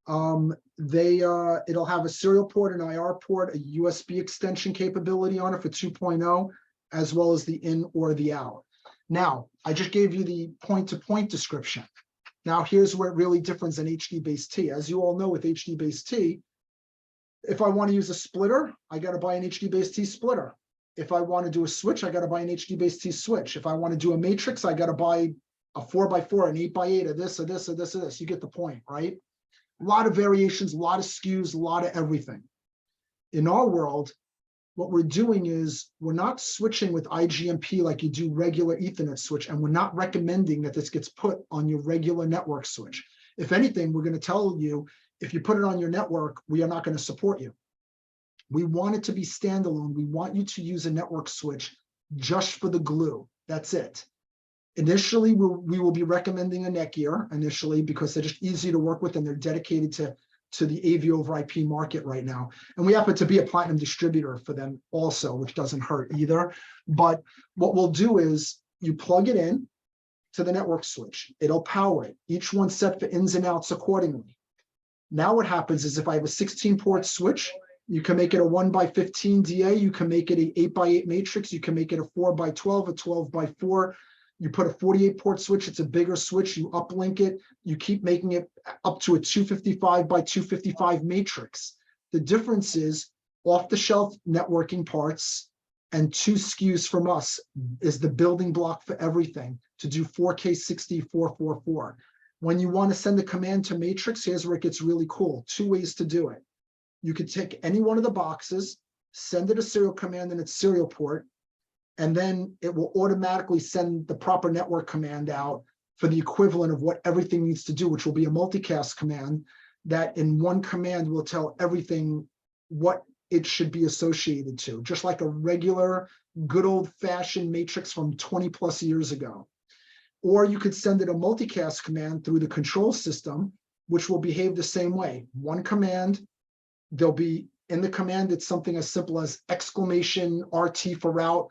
Speaker 5: It'll have a serial port, an IR port, a USB extension capability on it for 2.0, as well as the in or the out. Now, I just gave you the point-to-point description. Now, here's where it really differs than HD-Base-T. As you all know, with HD-Base-T, if I want to use a splitter, I got to buy an HD-Base-T splitter. If I want to do a switch, I got to buy an HD-Base-T switch. If I want to do a matrix, I got to buy a 4x4, an 8x8, or this, or this, or this, or this. You get the point, right? A lot of variations, a lot of SKUs, a lot of everything. In our world, what we're doing is we're not switching with IGMP like you do regular Ethernet switch, and we're not recommending that this gets put on your regular network switch. If anything, we're going to tell you, if you put it on your network, we are not going to support you. We want it to be standalone. We want you to use a network switch just for the glue. That's it. Initially, we will be recommending a Netgear initially because they're just easy to work with and they're dedicated to the AV over IP market right now. And we happen to be a platinum distributor for them also, which doesn't hurt either. But what we'll do is you plug it in to the network switch. It'll power it. Each one set for ins and outs accordingly. Now what happens is if I have a 16-port switch, you can make it a 1x15 DA, you can make it a 8x8 matrix, you can make it a 4x12, a 12x4. You put a 48-port switch, it's a bigger switch, you uplink it, you keep making it up to a 255x255 matrix. The difference is off-the-shelf networking parts and 2 SKUs from us is the building block for everything to do 4K 60 444. When you want to send a command to matrix, here's where it gets really cool. 2 ways to do it. You could take any one of the boxes, send it a serial command in its serial port, and then it will automatically send the proper network command out for the equivalent of what everything needs to do, which will be a multicast command that in one command will tell everything what it should be associated to, just like a regular good old-fashioned matrix from 20 plus years ago. Or you could send it a multicast command through the control system, which will behave the same way. One command, there'll be in the command, it's something as simple as exclamation RT for route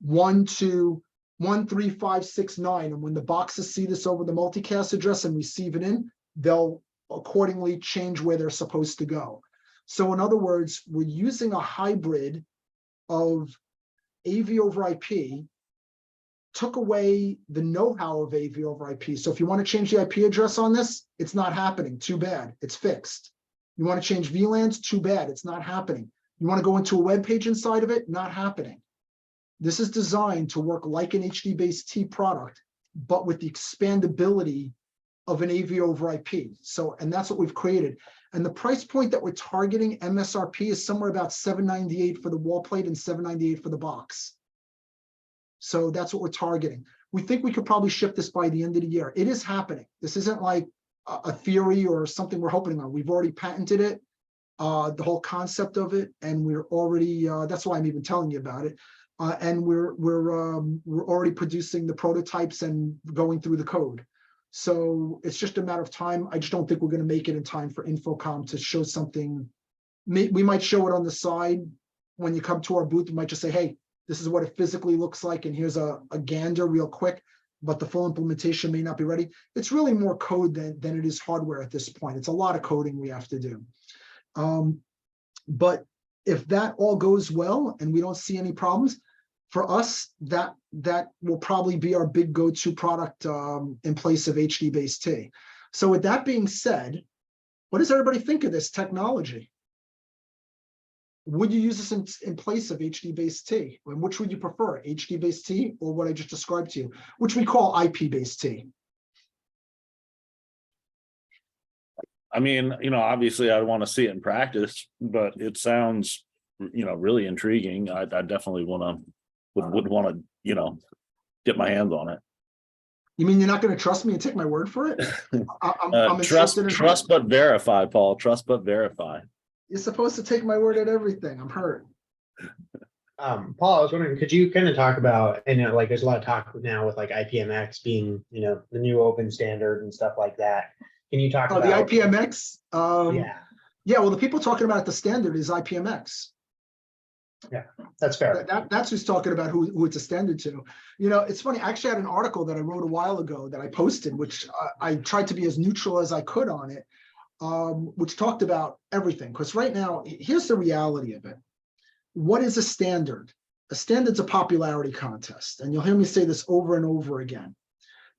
Speaker 5: 1 to 13569. And when the boxes see this over the multicast address and receive it in, they'll accordingly change where they're supposed to go. So in other words, we're using a hybrid of AV over IP took away the know-how of AV over IP. So if you want to change the IP address on this, it's not happening. Too bad. It's fixed. You want to change VLANs? Too bad. It's not happening. You want to go into a web page inside of it? Not happening. This is designed to work like an HD-based T product, but with the expandability of an AV over IP. So, and that's what we've created. And the price point that we're targeting, MSRP, is somewhere about $798 for the wall plate and $798 for the box. So that's what we're targeting. We think we could probably ship this by the end of the year. It is happening. This isn't like a theory or something we're hoping on. We've already patented it, the whole concept of it, and we're already, that's why I'm even telling you about it. And we're already producing the prototypes and going through the code. So it's just a matter of time. I just don't think we're going to make it in time for Infocom to show something. We might show it on the side when you come to our booth. We might just say, hey, this is what it physically looks like, and here's a gander real quick, but the full implementation may not be ready. It's really more code than it is hardware at this point. It's a lot of coding we have to do. But if that all goes well and we don't see any problems, for us, that will probably be our big go-to product in place of HD-based T. So with that being said, what does everybody think of this technology? Would you use this in place of HD-based T? And which would you prefer, HD-based T or what I just described to you, which we call IP-based T?
Speaker 2: I mean, obviously I want to see it in practice, but it sounds, really intriguing. I definitely would want to, get my hands on it.
Speaker 5: You mean you're not going to trust me and take my word for it? I'm
Speaker 2: trust but verify, Paul. Trust but verify.
Speaker 5: You're supposed to take my word at everything. I'm hurt.
Speaker 6: Paul, I was wondering, could you kind of talk about, and like there's a lot of talk now with like IPMX being, the new open standard and stuff like that. Can you talk about
Speaker 5: the IPMX?
Speaker 6: Yeah,
Speaker 5: well, the people talking about it, the standard is IPMX.
Speaker 6: Yeah, that's fair.
Speaker 5: That's who's talking about who it's a standard to. It's funny. I actually had an article that I wrote a while ago that I posted, which I tried to be as neutral as I could on it, which talked about everything. Because right now, here's the reality of it. What is a standard? A standard's a popularity contest. And you'll hear me say this over and over again.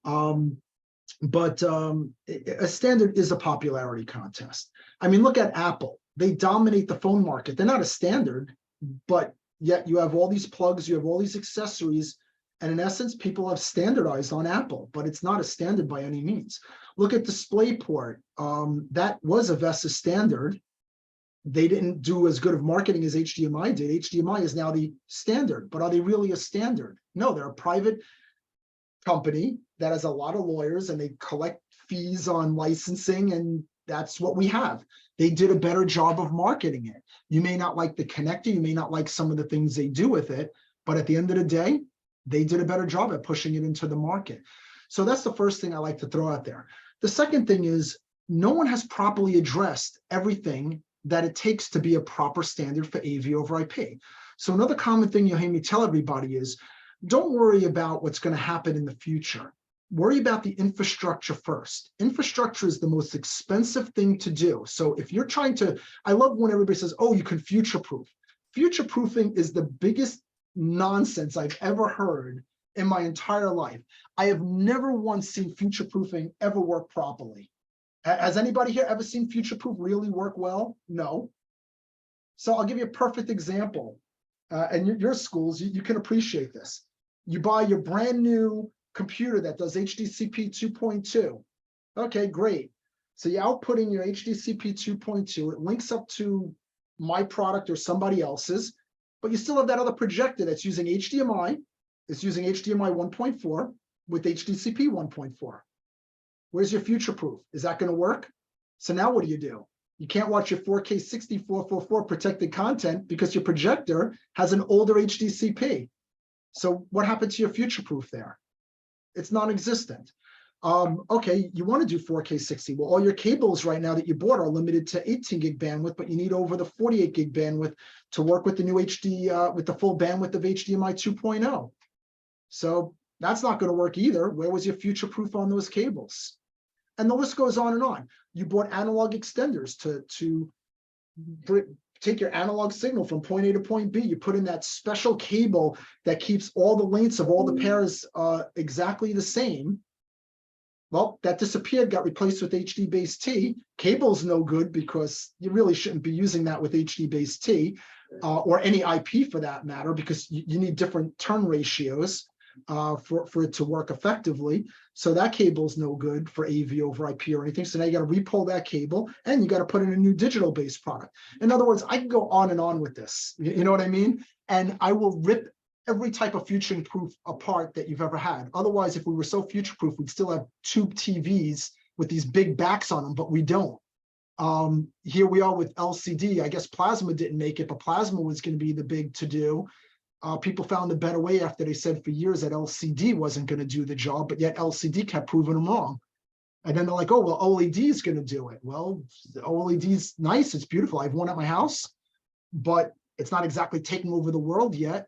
Speaker 5: But a standard is a popularity contest. I mean, look at Apple. They dominate the phone market. They're not a standard, but yet you have all these plugs, you have all these accessories, and in essence, people have standardized on Apple, but it's not a standard by any means. Look at DisplayPort. That was a VESA standard. They didn't do as good of marketing as HDMI did. HDMI is now the standard, but are they really a standard? No, they're a private company that has a lot of lawyers and they collect fees on licensing, and that's what we have. They did a better job of marketing it. You may not like the connector, you may not like some of the things they do with it, but at the end of the day, they did a better job at pushing it into the market. So that's the first thing I like to throw out there. The second thing is no one has properly addressed everything that it takes to be a proper standard for AV over IP. So another common thing you'll hear me tell everybody is, don't worry about what's going to happen in the future. Worry about the infrastructure first. Infrastructure is the most expensive thing to do. So if you're trying to, I love when everybody says, oh, you can future-proof. Future-proofing is the biggest nonsense I've ever heard in my entire life. I have never once seen future-proofing ever work properly. Has anybody here ever seen future-proof really work well? No. So I'll give you a perfect example. And your schools, you can appreciate this. You buy your brand new computer that does HDCP 2.2. Okay, great. So you're outputting your HDCP 2.2. It links up to my product or somebody else's, but you still have that other projector that's using HDMI. It's using HDMI 1.4 with HDCP 1.4. Where's your future proof? Is that going to work? So now what do? You can't watch your 4K 6444 protected content because your projector has an older HDCP. So what happened to your future proof there? It's non-existent. Okay, you want to do 4K 60. Well, all your cables right now that you bought are limited to 18 gig bandwidth, but you need over the 48 gig bandwidth to work with the new HD, with the full bandwidth of HDMI 2.0. So that's not going to work either. Where was your future proof on those cables? And the list goes on and on. You bought analog extenders to take your analog signal from point A to point B, you put in that special cable that keeps all the lengths of all the pairs exactly the same. Well, that disappeared, got replaced with HD base T. Cable's no good because you really shouldn't be using that with HD base T or any IP for that matter, because you need different turn ratios for it to work effectively. So that cable's no good for AV over IP or anything. So now you got to repull that cable and you got to put in a new digital based product. In other words, I can go on and on with this. You know what I mean? And I will rip every type of future-proof apart that you've ever had. Otherwise, if we were so future-proof, we'd still have tube TVs with these big backs on them, but we don't. Here we are with LCD. I guess plasma didn't make it, but plasma was going to be the big to-do. People found a better way after they said for years that LCD wasn't going to do the job, but yet LCD kept proving them wrong. And then they're like, oh, well, OLED is going to do it. Well, the OLED is nice. It's beautiful. I have one at my house, but it's not exactly taking over the world yet.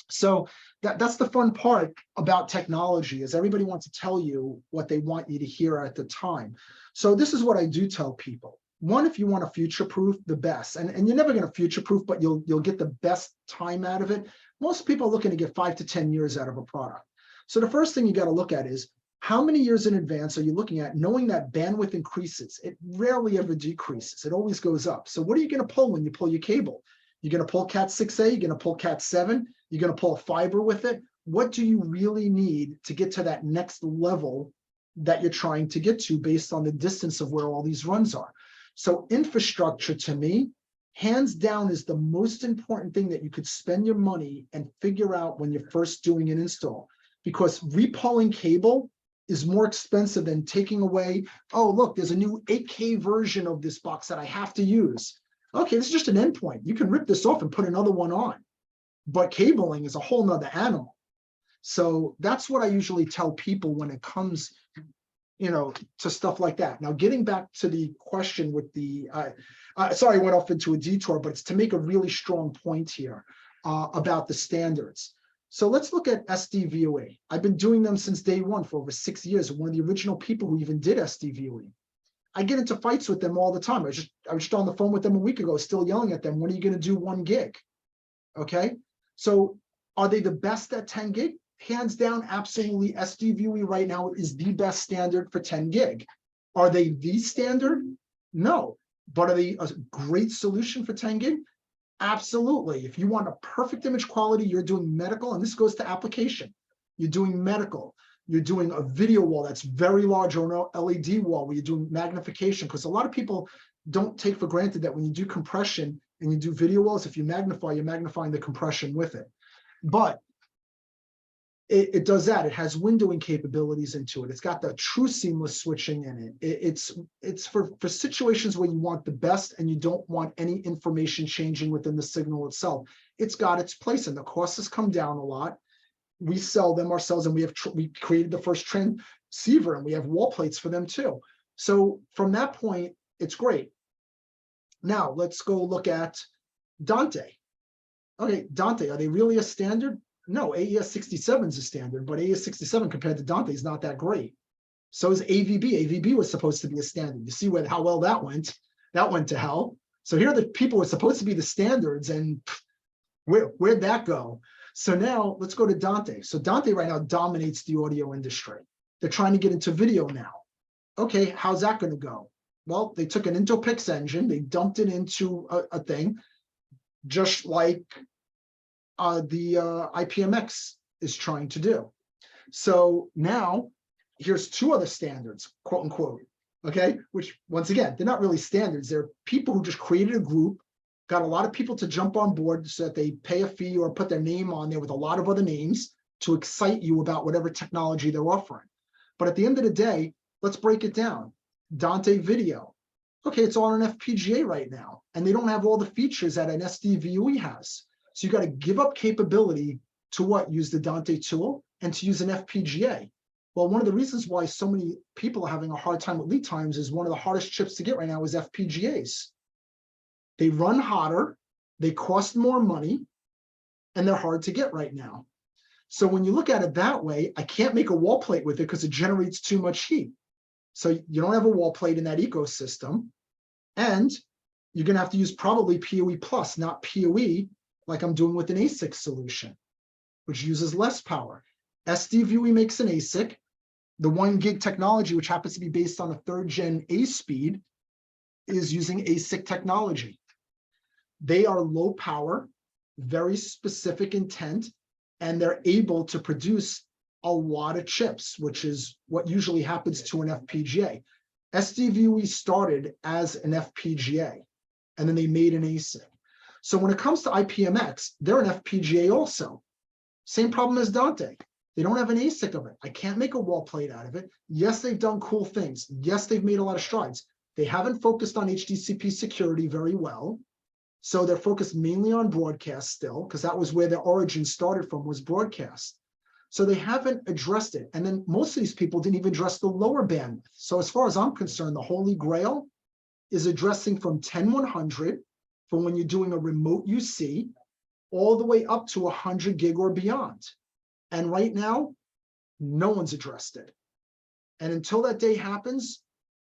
Speaker 5: So that's the fun part about technology, is everybody wants to tell you what they want you to hear at the time. So this is what I do tell people. One, if you want to future-proof, the best, and you're never going to future-proof, but you'll get the best time out of it. Most people are looking to get 5 to 10 years out of a product. So the first thing you got to look at is, how many years in advance are you looking at, knowing that bandwidth increases? It rarely ever decreases. It always goes up. So what are you going to pull when you pull your cable? You're going to pull Cat 6A, you're going to pull Cat 7, you're going to pull a fiber with it. What do you really need to get to that next level that you're trying to get to based on the distance of where all these runs are? So infrastructure, to me, hands down, is the most important thing that you could spend your money and figure out when you're first doing an install. Because repulling cable is more expensive than taking away, oh, look, there's a new 8K version of this box that I have to use. Okay, this is just an endpoint. You can rip this off and put another one on. But cabling is a whole nother animal. So that's what I usually tell people when it comes, to stuff like that. Now, getting back to the question with the, sorry, I went off into a detour, but it's to make a really strong point here about the standards. So let's look at SDVOE. I've been doing them since day one for over 6 years. One of the original people who even did SDVOE. I get into fights with them all the time. I was just on the phone with them a week ago, still yelling at them, when are you going to do 1 gig? Okay, so are they the best at 10 gig? Hands down, absolutely. SDVOE right now is the best standard for 10 gig. Are they the standard? No. But are they a great solution for 10 gig? Absolutely. If you want a perfect image quality, you're doing medical, and this goes to application. You're doing medical. You're doing a video wall that's very large, or an LED wall where you're doing magnification, because a lot of people don't take for granted that when you do compression and you do video walls, if you magnify, you're magnifying the compression with it. But it does that. It has windowing capabilities into it. It's got the true seamless switching in it. It's for situations where you want the best and you don't want any information changing within the signal itself. It's got its place, and the cost has come down a lot. We sell them ourselves, and we created the first transceiver, and we have wall plates for them too. So from that point, it's great. Now let's go look at Dante. Okay, Dante, are they really a standard? No, AES67 is a standard, but AES67 compared to Dante is not that great. So is AVB. AVB was supposed to be a standard. You see how well that went. That went to hell. So here are the people who are supposed to be the standards, and where'd that go? So now let's go to Dante. So Dante right now dominates the audio industry. They're trying to get into video now. Okay, how's that going to go? Well, they took an Intopix engine, they dumped it into a thing, just like the IPMX is trying to do. So now here's 2 other standards, quote unquote, okay, which once again, they're not really standards. They're people who just created a group, got a lot of people to jump on board so that they pay a fee or put their name on there with a lot of other names to excite you about whatever technology they're offering. But at the end of the day, let's break it down. Dante Video. Okay, it's all on an FPGA right now, and they don't have all the features that an SDVOE has. So you got to give up capability to what? Use the Dante tool and to use an FPGA. Well, one of the reasons why so many people are having a hard time with lead times is one of the hardest chips to get right now is FPGAs. They run hotter, they cost more money, and they're hard to get right now. So when you look at it that way, I can't make a wall plate with it because it generates too much heat. So you don't have a wall plate in that ecosystem. And you're gonna have to use probably PoE plus, not PoE, like I'm doing with an ASIC solution, which uses less power. SDVUE makes an ASIC. The 1 gig technology, which happens to be based on a 3rd gen A speed, is using ASIC technology. They are low power, very specific intent, and they're able to produce a lot of chips, which is what usually happens to an FPGA. SDVUE started as an FPGA, and then they made an ASIC. So when it comes to IPMX, they're an FPGA also. Same problem as Dante. They don't have an ASIC of it. I can't make a wall plate out of it. Yes, they've done cool things. Yes, they've made a lot of strides. They haven't focused on HDCP security very well. So they're focused mainly on broadcast still, because that was where their origin started from, was broadcast. So they haven't addressed it. And then most of these people didn't even address the lower bandwidth. So as far as I'm concerned, the holy grail is addressing from 10100 for when you're doing a remote UC, all the way up to 100 gig or beyond. And right now, no one's addressed it. And until that day happens,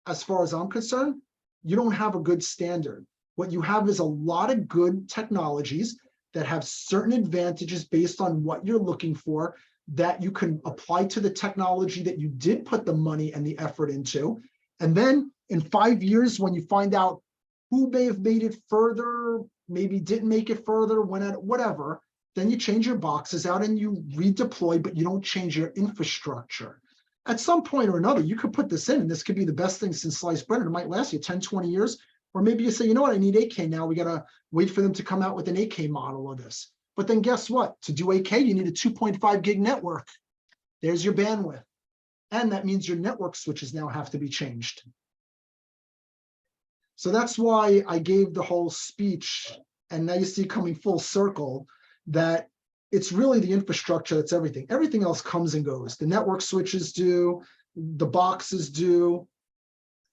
Speaker 5: as far as I'm concerned, you don't have a good standard. What you have is a lot of good technologies that have certain advantages based on what you're looking for, that you can apply to the technology that you did put the money and the effort into. And then in 5 years, when you find out who may have made it further, maybe didn't make it further, whatever, then you change your boxes out and you redeploy, but you don't change your infrastructure. At some point or another, you could put this in, and this could be the best thing since sliced bread, and it might last you 10, 20 years. Or maybe you say, you know what, I need 8K now. We got to wait for them to come out with an 8K model of this. But then guess what? To do 8K, you need a 2.5 gig network. There's your bandwidth. And that means your network switches now have to be changed. So that's why I gave the whole speech, and now you see coming full circle, that it's really the infrastructure that's everything. Everything else comes and goes. The network switches do, the boxes do.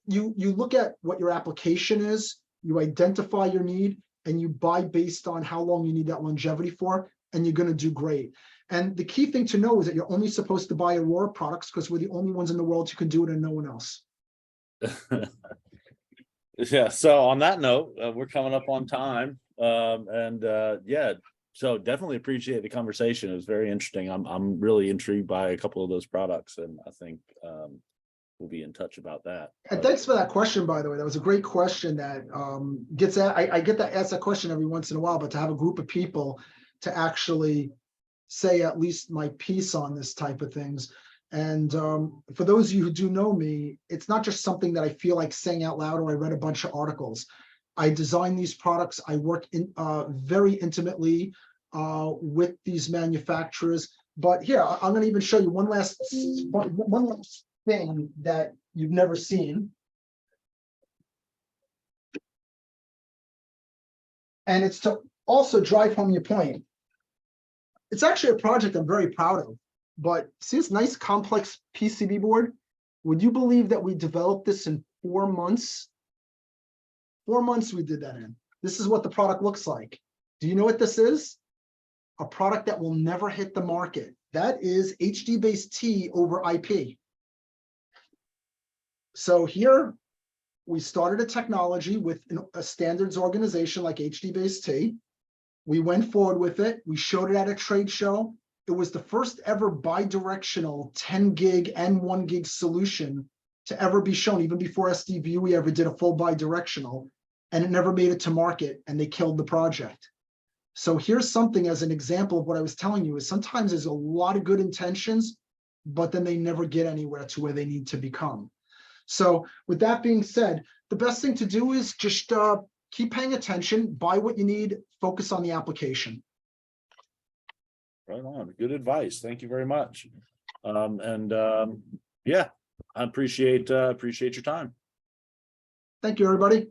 Speaker 5: You look at what your application is, you identify your need, and you buy based on how long you need that longevity for, and you're going to do great. And the key thing to know is that you're only supposed to buy Aurora products because we're the only ones in the world who can do it and no one else.
Speaker 2: Yeah, so on that note, we're coming up on time. Yeah, so definitely appreciate the conversation. It was very interesting. I'm really intrigued by a couple of those products, and I think we'll be in touch about that.
Speaker 5: And thanks for that question, by the way. That was a great question that gets at, I get that asked that question every once in a while, but to have a group of people to actually say at least my piece on this type of things. And for those of you who do know me, it's not just something that I feel like saying out loud or I read a bunch of articles. I design these products. I work in very intimately with these manufacturers. But here, I'm going to even show you one last thing that you've never seen. And it's to also drive home your point. It's actually a project I'm very proud of. But see this nice complex PCB board? Would you believe that we developed this in 4 months? 4 months we did that in. This is what the product looks like. Do you know what this is? A product that will never hit the market. That is HD-based T over IP. So here we started a technology with a standards organization like HD-based T. We went forward with it. We showed it at a trade show. It was the first ever bi-directional 10 gig and 1 gig solution to ever be shown. Even before SDVUE ever did a full bi-directional, and it never made it to market, and they killed the project. So here's something as an example of what I was telling you, is sometimes there's a lot of good intentions, but then they never get anywhere to where they need to become. So with that being said, the best thing to do is just keep paying attention, buy what you need, focus on the application.
Speaker 2: Right on. Good advice. Thank you very much. Yeah, I appreciate your time.
Speaker 5: Thank you, everybody.